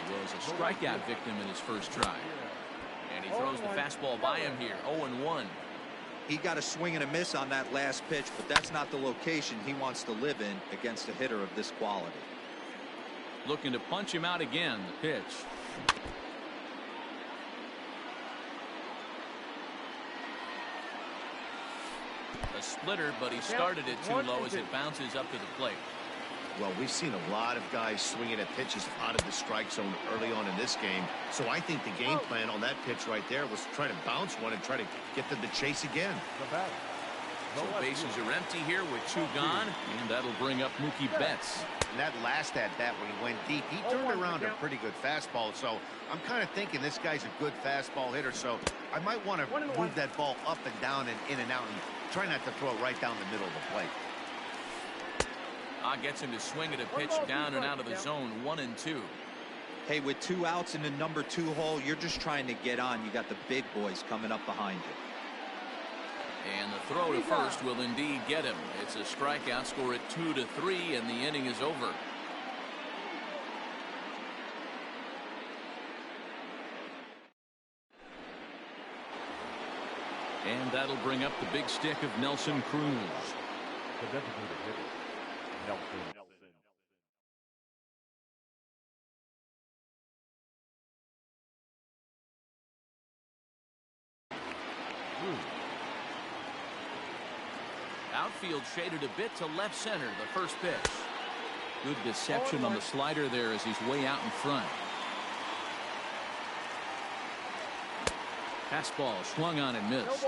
He was a strikeout victim in his first try. And he throws the fastball by him here, 0-1. He got a swing and a miss on that last pitch, but that's not the location he wants to live in against a hitter of this quality. Looking to punch him out again, the pitch. A splitter, but he started it too low as it bounces up to the plate. Well, we've seen a lot of guys swinging at pitches out of the strike zone early on in this game. So I think the game plan on that pitch right there was to try to bounce one and try to get them to chase again. So bases are empty here with 2 gone, and that'll bring up Mookie Betts. And that last at-bat when he went deep, he turned around a pretty good fastball. So I'm kind of thinking this guy's a good fastball hitter. So I might want to move that ball up and down and in and out and try not to throw it right down the middle of the plate. Gets him to swing at a pitch down and out of the zone, 1-2. Hey, with 2 outs in the number 2 hole, you're just trying to get on. You got the big boys coming up behind you. And the throw to first will indeed get him. It's a strikeout, score at 2-3, and the inning is over. And that'll bring up the big stick of Nelson Cruz. The designated hitter, Nelson. Outfield shaded a bit to left center, the first pitch. Good deception on the slider there as he's way out in front. Fastball swung on and missed.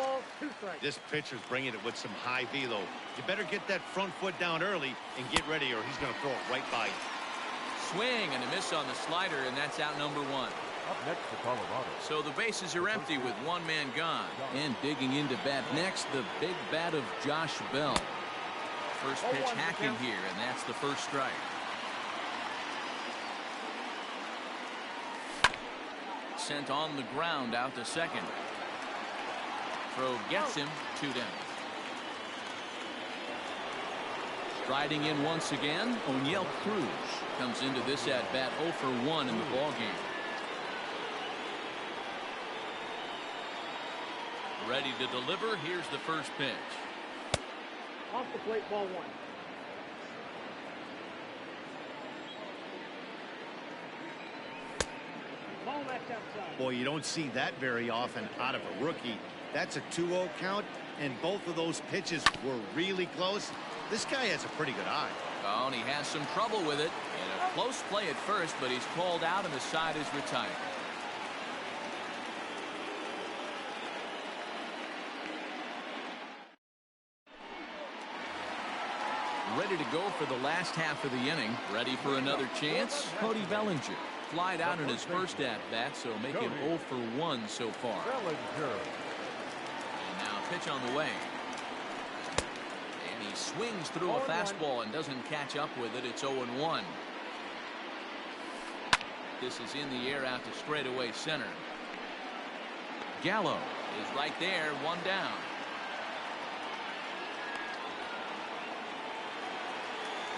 This pitcher's bringing it with some high velo. You better get that front foot down early and get ready or he's going to throw it right by you. Swing and a miss on the slider, and that's out number 1. Up next for Colorado. So the bases are empty with 1 man gone. And digging into bat next, the big bat of Josh Bell. First pitch hacking here, and that's the first strike. Sent on the ground out to second. Throw gets him, 2 down. Striding in once again, O'Neill Cruz comes into this at bat 0 for 1 in the ball game. Ready to deliver. Here's the first pitch. Off the plate, ball 1. Boy, you don't see that very often out of a rookie. That's a 2-0 count, and both of those pitches were really close. This guy has a pretty good eye. Oh, and he has some trouble with it. And a close play at first, but he's called out and the side is retired. Ready to go for the last half of the inning. Ready for another chance. Cody Bellinger flied out in his first at-bat, so make him 0 for 1 so far. And now pitch on the way. And he swings through a fastball and doesn't catch up with it. It's 0-1. This is in the air out to straightaway center. Gallo is right there, 1 down.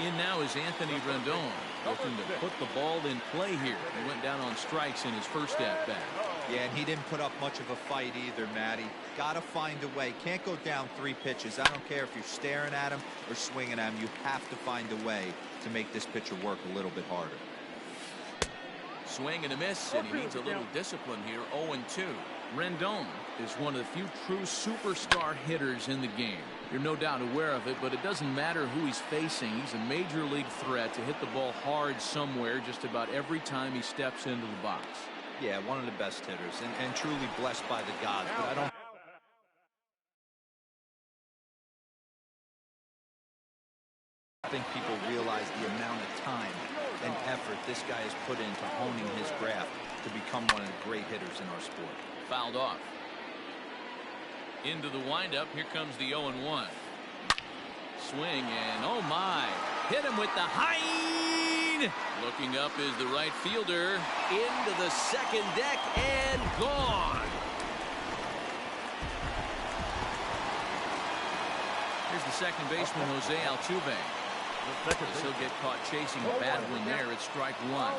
In now is Anthony Rendon, looking to put the ball in play here. He went down on strikes in his first at-bat. Yeah, and he didn't put up much of a fight either, Matty. Got to find a way. Can't go down 3 pitches. I don't care if you're staring at him or swinging at him. You have to find a way to make this pitcher work a little bit harder. Swing and a miss, and he needs a little discipline here. 0-2. Rendon is one of the few true superstar hitters in the game. You're no doubt aware of it, but it doesn't matter who he's facing. He's a major league threat to hit the ball hard somewhere just about every time he steps into the box. Yeah, one of the best hitters and truly blessed by the gods, but I don't think people realize the amount of time and effort this guy has put into honing his craft to become one of the great hitters in our sport. Fouled off. Into the windup. Here comes the 0-1. Swing and oh my. Hit him with the high. Looking up is the right fielder. Into the second deck and gone. Here's the second baseman, Jose Altuve. As he'll get caught chasing a bad one there at strike one.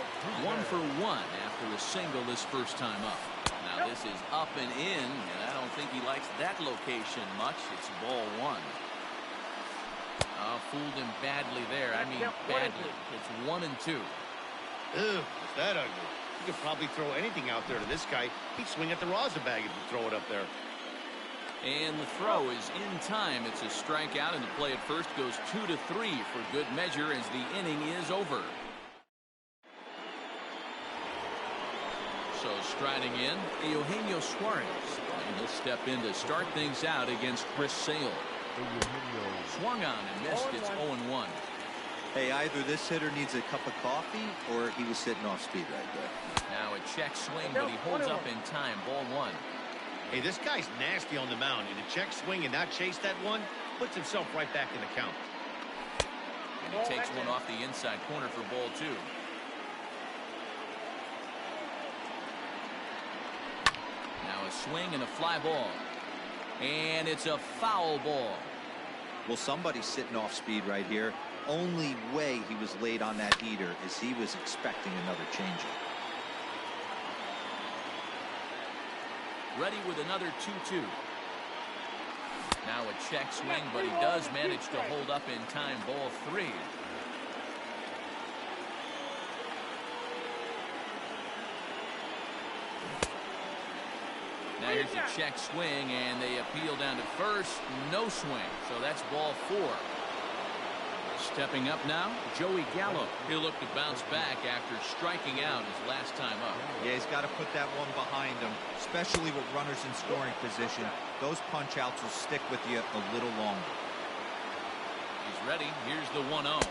1 for 1 after a single this first time up. Now this is up and in, and I don't think he likes that location much. It's ball 1. Fooled him badly there. I mean badly. It's 1 and 2. Ew, is that ugly? You could probably throw anything out there to this guy. He'd swing at the rosin bag if you throw it up there. And the throw is in time. It's a strikeout, and the play at first goes 2-3 for good measure as the inning is over. So striding in, Eugenio Suarez. And he'll step in to start things out against Chris Sale. Swung on and missed. It's 0-1. Hey, either this hitter needs a cup of coffee or he was sitting off speed right there. Now a check swing, but he holds up in time. Ball 1. Hey, this guy's nasty on the mound. And a check swing and not chase that one puts himself right back in the count. And he takes one off the inside corner for ball 2. Now a swing and a fly ball. And it's a foul ball. Well, somebody's sitting off speed right here. Only way he was late on that heater is he was expecting another changeup. Ready with another 2-2. Now a check swing, but he does manage to hold up in time. Ball 3. Now here's a check swing, and they appeal down to first. No swing, so that's ball 4. Stepping up now, Joey Gallo. He'll look to bounce back after striking out his last time up. Yeah, he's got to put that one behind him, especially with runners in scoring position. Those punch-outs will stick with you a little longer. He's ready. Here's the 1-0.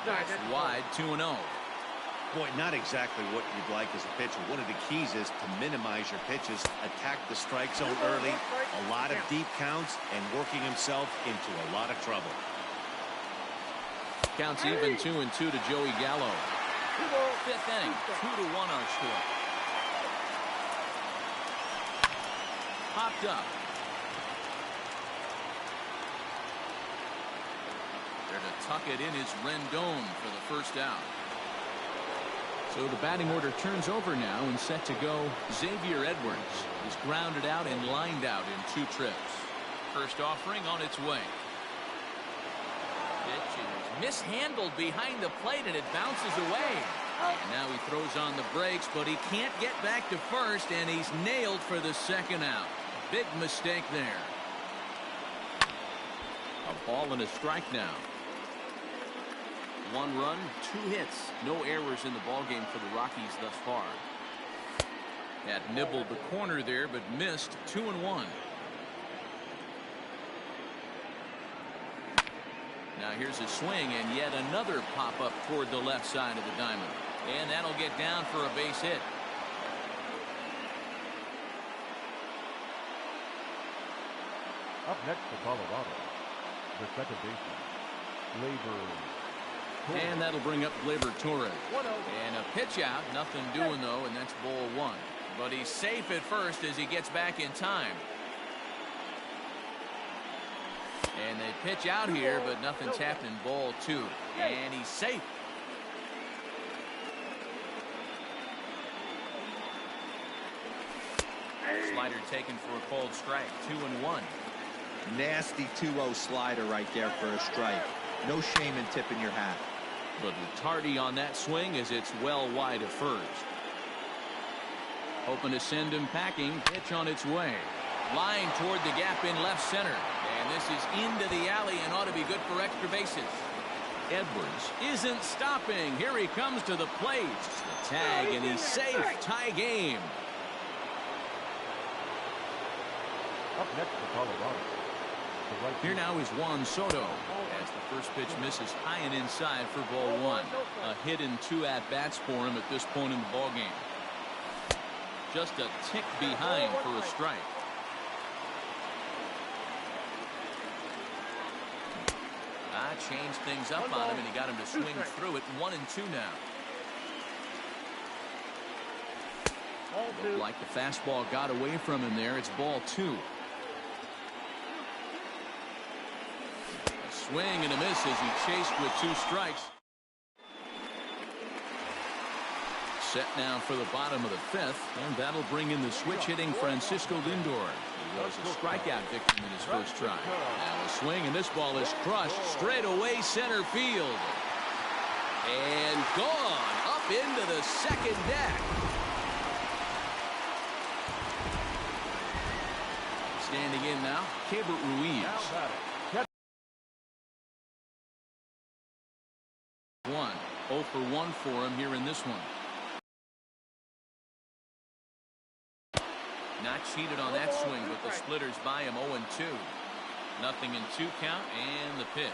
That's wide, 2-0. Boy, not exactly what you'd like as a pitcher. One of the keys is to minimize your pitches, attack the strike zone early, a lot of deep counts, and working himself into a lot of trouble. Counts even 2-2 to Joey Gallo. 5th inning, 2-1 our score. Popped up. There to tuck it in is Rendon for the first out. So the batting order turns over now and set to go. Xavier Edwards is grounded out and lined out in 2 trips. First offering on its way. Pitch is mishandled behind the plate and it bounces away. And now he throws on the brakes, but he can't get back to first, and he's nailed for the second out. Big mistake there. A ball and a strike now. 1 run, 2 hits, no errors in the ballgame for the Rockies thus far. Had nibbled the corner there, but missed. 2-1. Now here's a swing, and yet another pop-up toward the left side of the diamond. And that'll get down for a base hit. Up next for Colorado, the second baseman, Gleyber. And that'll bring up Gleyber Torres. And a pitch out, nothing doing though, and that's ball 1. But he's safe at first as he gets back in time. And they pitch out here, but nothing's happening. Ball 2. And he's safe. Slider taken for a called strike. 2-1. Nasty 2-0 slider right there for a strike. No shame in tipping your hat. Little tardy on that swing as it's well wide of first. Hoping to send him packing. Pitch on its way. Line toward the gap in left center. And this is into the alley and ought to be good for extra bases. Edwards isn't stopping. Here he comes to the plate. The tag, and he's safe. Tie game. Up next for Colorado. Here now is Juan Soto as the first pitch misses high and inside for ball 1. A hit and 2 at-bats for him at this point in the ballgame. Just a tick behind for a strike. changed things up on him, and he got him to swing through it. 1-2 now. Looked like the fastball got away from him there. It's ball 2. A swing and a miss as he chased with 2 strikes. Set now for the bottom of the 5th, and that'll bring in the switch hitting Francisco Lindor. He was a strikeout victim in his first try. Now a swing, and this ball is crushed straight away center field. And gone up into the second deck. Standing in now, Keibert Ruiz. 0 for 1 for him here in this one. Not cheated on that swing, but the splitters by him. 0-2. Nothing in 2 count, and the pitch.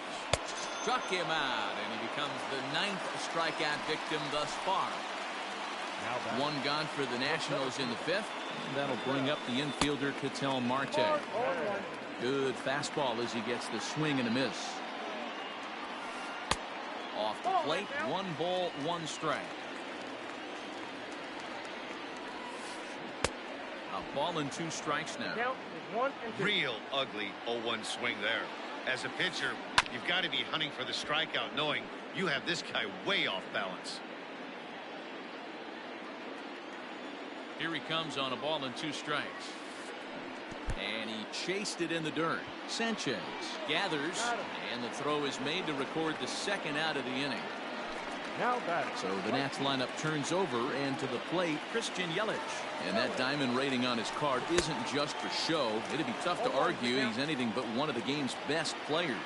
Struck him out, and he becomes the 9th strikeout victim thus far. 1 gone for the Nationals in the 5th, and that'll bring up the infielder Ketel Marte. Good fastball as he gets the swing and a miss. Off the plate, 1 ball, 1 strike. A ball and 2 strikes now. Real ugly 0-1 swing there. As a pitcher, you've got to be hunting for the strikeout, knowing you have this guy way off balance. Here he comes on a ball and 2 strikes. And he chased it in the dirt. Sanchez gathers, and the throw is made to record the 2nd out of the inning. So the Nats lineup turns over, and to the plate, Christian Yelich. And that diamond rating on his card isn't just for show. It'd be tough to argue he's anything but one of the game's best players.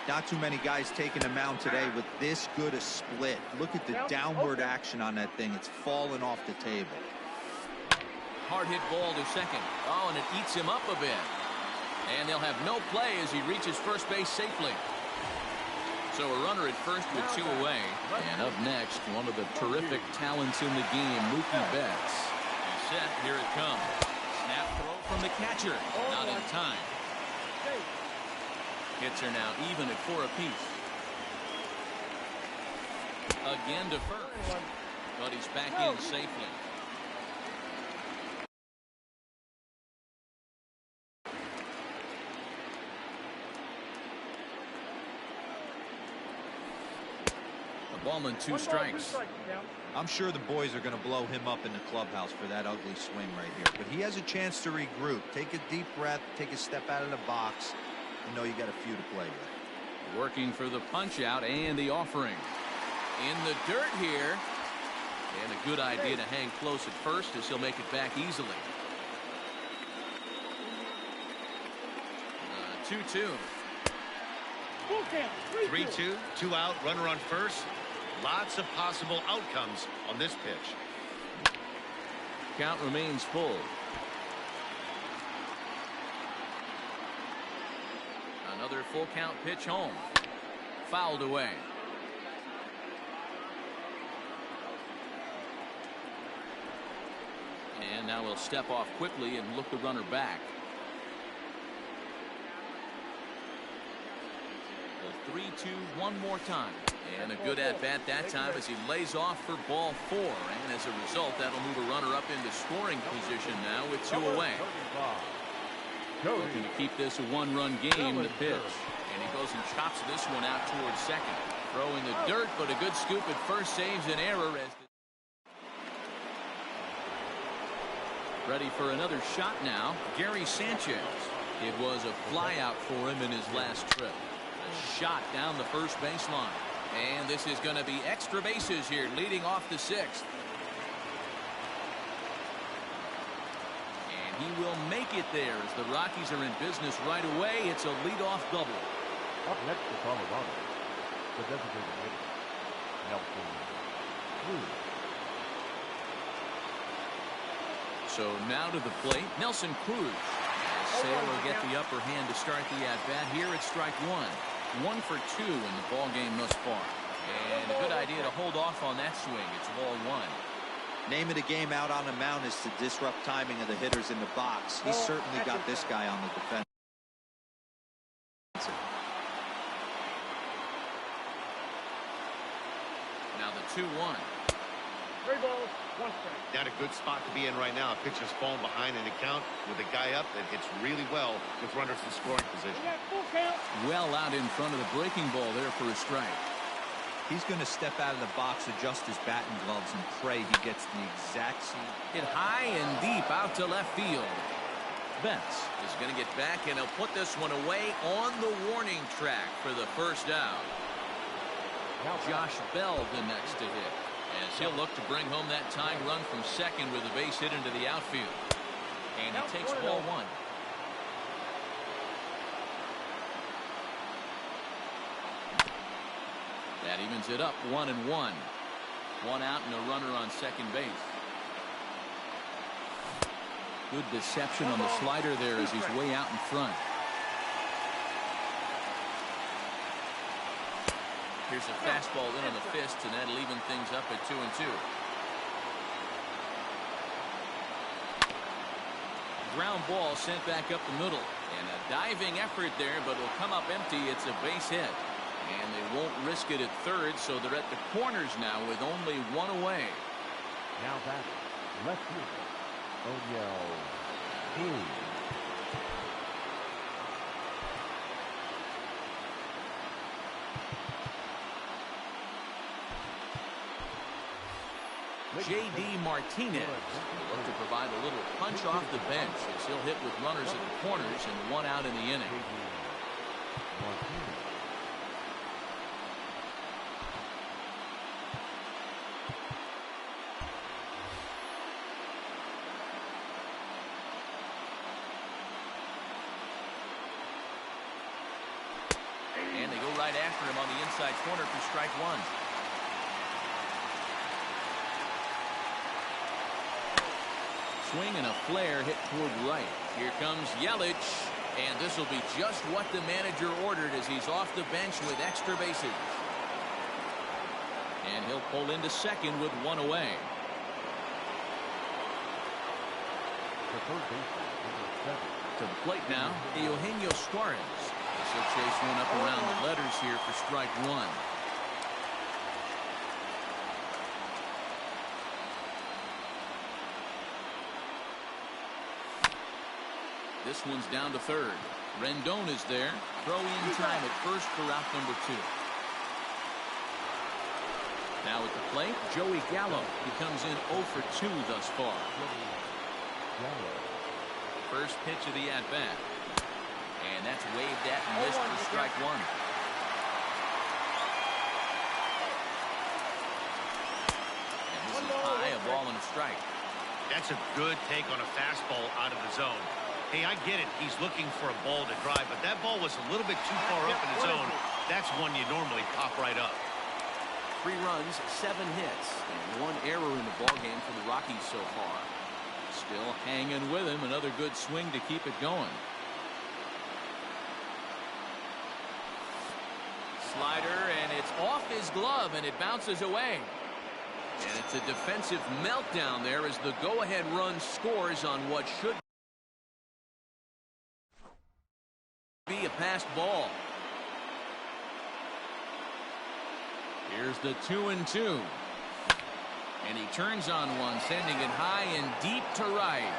Not too many guys taking the mound today with this good a split. Look at the downward action on that thing. It's falling off the table. Hard hit ball to second. Oh, and it eats him up a bit. And they'll have no play as he reaches first base safely. So a runner at first with 2 away. And up next, one of the terrific talents in the game, Mookie Betts. He's set. Here it comes. Snap throw from the catcher. Not in time. Hits are now even at 4 apiece. Again to first. But he's back in safely. Ball and 2 strikes. I'm sure the boys are going to blow him up in the clubhouse for that ugly swing right here. But he has a chance to regroup. Take a deep breath. Take a step out of the box. You know you got a few to play with. Working for the punch out and the offering. In the dirt here. And a good idea to hang close at first as he'll make it back easily. 2-2. 3-2, 2 out, runner on first. Lots of possible outcomes on this pitch. Count remains full. Another full count pitch home. Fouled away. And now he'll step off quickly and look the runner back. The 3-2 one more time. And a good at-bat that time as he lays off for ball 4. And as a result, that'll move a runner up into scoring position now with 2 away. Looking to keep this a 1-run game. The pitch. And he goes and chops this one out towards second. Throw in the dirt, but a good scoop at first saves an error. As ready for another shot now, Gary Sanchez. It was a flyout for him in his last trip. A shot down the first baseline. And this is going to be extra bases here, leading off the 6th. And he will make it there as the Rockies are in business right away. It's a leadoff double. Up next to Colorado, the designated hitter, Nelson Cruz. So now to the plate, Nelson Cruz. Sale will get the upper hand to start the at-bat. Here it's strike 1. 1 for 2 in the ball game thus far. And a good idea to hold off on that swing. It's ball 1. Name of the game out on the mound is to disrupt timing of the hitters in the box. He's certainly got this guy on the defense. 2-1. 3 balls, 1 strike. Not a good spot to be in right now. A pitcher's falling behind in the count with a guy up that hits really well with runners in scoring position. We got full count. Well out in front of the breaking ball there for a strike. He's going to step out of the box, adjust his batting gloves, and pray he gets the exact same. Hit high and deep out to left field. Betts is going to get back, and he'll put this one away on the warning track for the first out. Josh Bell the next to hit, as he'll look to bring home that tying run from second with a base hit into the outfield. And he takes ball 1. That evens it up 1-1. 1 out and a runner on second base. Good deception on the slider there as he's way out in front. Here's a fastball in on the fist, and that'll even things up at 2-2. Ground ball sent back up the middle, and a diving effort there, but it'll come up empty. It's a base hit, and they won't risk it at third, so they're at the corners now with only 1 away. Now back left fielder O'Neill. J.D. Martinez will look to provide a little punch off the bench as he'll hit with runners at the corners and 1 out in the inning. And they go right after him on the inside corner for strike 1. Swing and a flare hit toward right. Here comes Yelich, and this will be just what the manager ordered as he's off the bench with extra bases. And he'll pull into second with 1 away. To the plate now, Eugenio Suarez. He'll chase one up around the letters here for strike 1. This one's down to third. Rendon is there. Throw-in time at first for out number 2. Now at the plate, Joey Gallo. He comes in 0 for 2 thus far. First pitch of the at-bat. And that's waved at and missed for strike 1. And this is high, a ball and a strike. That's a good take on a fastball out of the zone. Hey, I get it. He's looking for a ball to drive, but that ball was a little bit too far up in the zone. That's one you normally pop right up. 3 runs, 7 hits, and 1 error in the ballgame for the Rockies so far. Still hanging with him. Another good swing to keep it going. Slider, and it's off his glove, and it bounces away. And it's a defensive meltdown there as the go-ahead run scores on what should be a passed ball. Here's the 2-2. And he turns on one, sending it high and deep to right.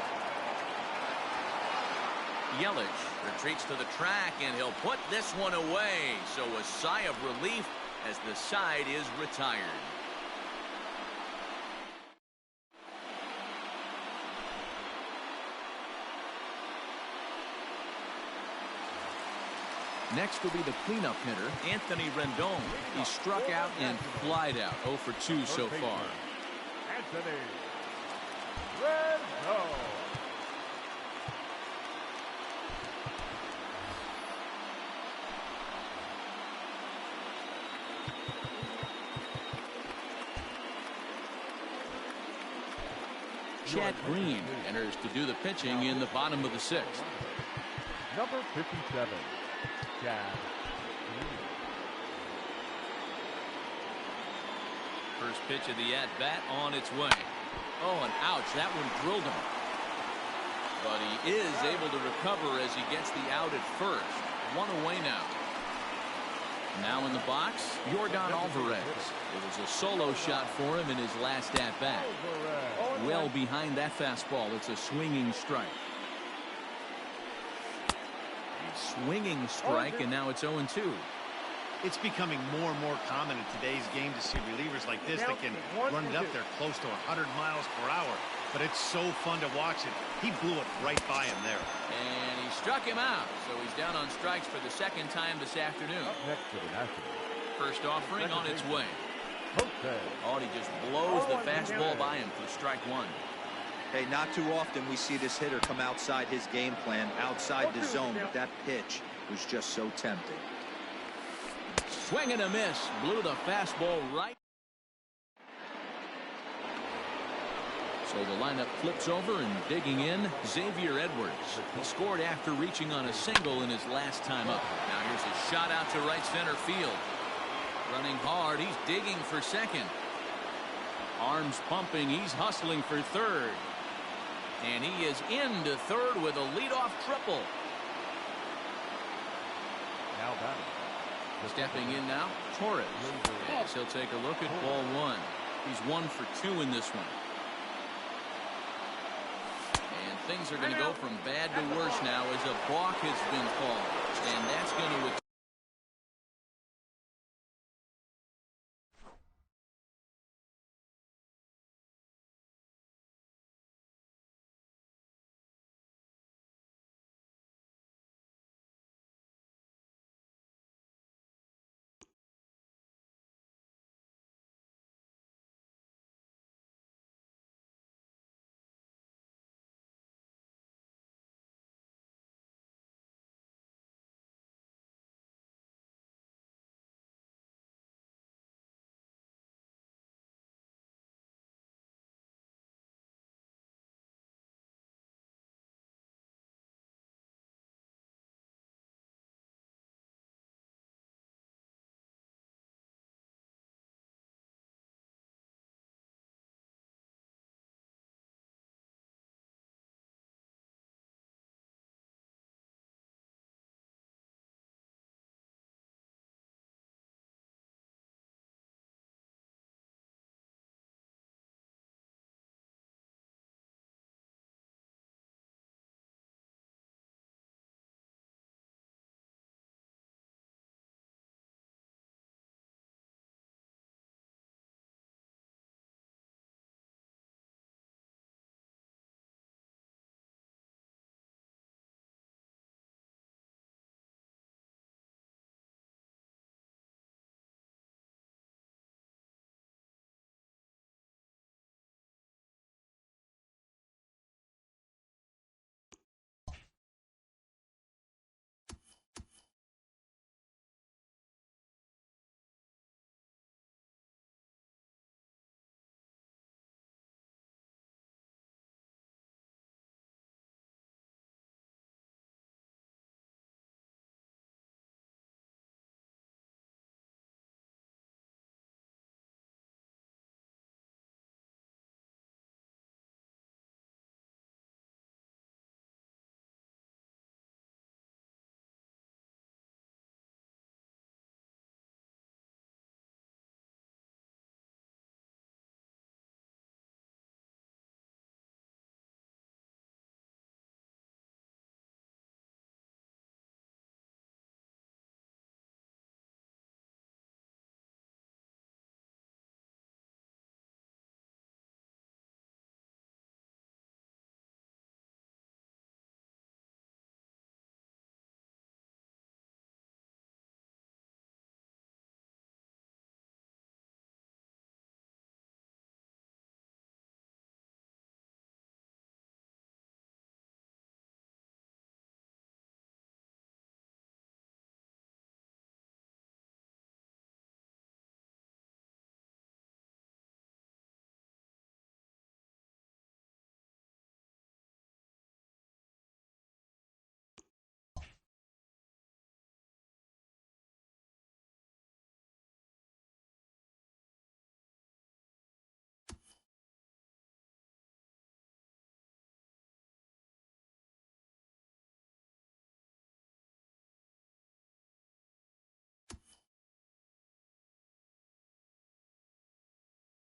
Yelich retreats to the track, and he'll put this one away. So a sigh of relief as the side is retired. Next will be the cleanup hitter, Anthony Rendon. He struck out and flied out, 0 for 2 so far. Anthony Rendon. Chad Green enters to do the pitching in the bottom of the 6th. Number 57. Chad. First pitch of the at-bat on its way. Oh, and ouch, that one drilled him. But he is able to recover as he gets the out at first. 1 away now. Now in the box, Jordan Alvarez. It was a solo shot for him in his last at-bat. Well behind that fastball. It's a swinging strike. A swinging strike, and now it's 0-2. It's becoming more and more common in today's game to see relievers like this that can run it up there close to 100 miles per hour. But it's so fun to watch it. He blew it right by him there. And he struck him out. So he's down on strikes for the second time this afternoon. Next to the Nationals. First offering on its way. Okay. Oh, he just blows the fastball by him for strike one. Hey, not too often we see this hitter come outside his game plan, outside the zone, but that pitch was just so tempting. Swing and a miss. Blew the fastball right. So the lineup flips over, and digging in, Xavier Edwards. He scored after reaching on a single in his last time up. Now here's a shot out to right center field. Running hard. He's digging for second. Arms pumping. He's hustling for third. And he is into third with a leadoff triple. Now batting. Stepping in now, Torres. As he'll take a look at ball one. He's 1 for 2 in this one. And things are going to go from bad to worse now as a balk has been called. And that's going to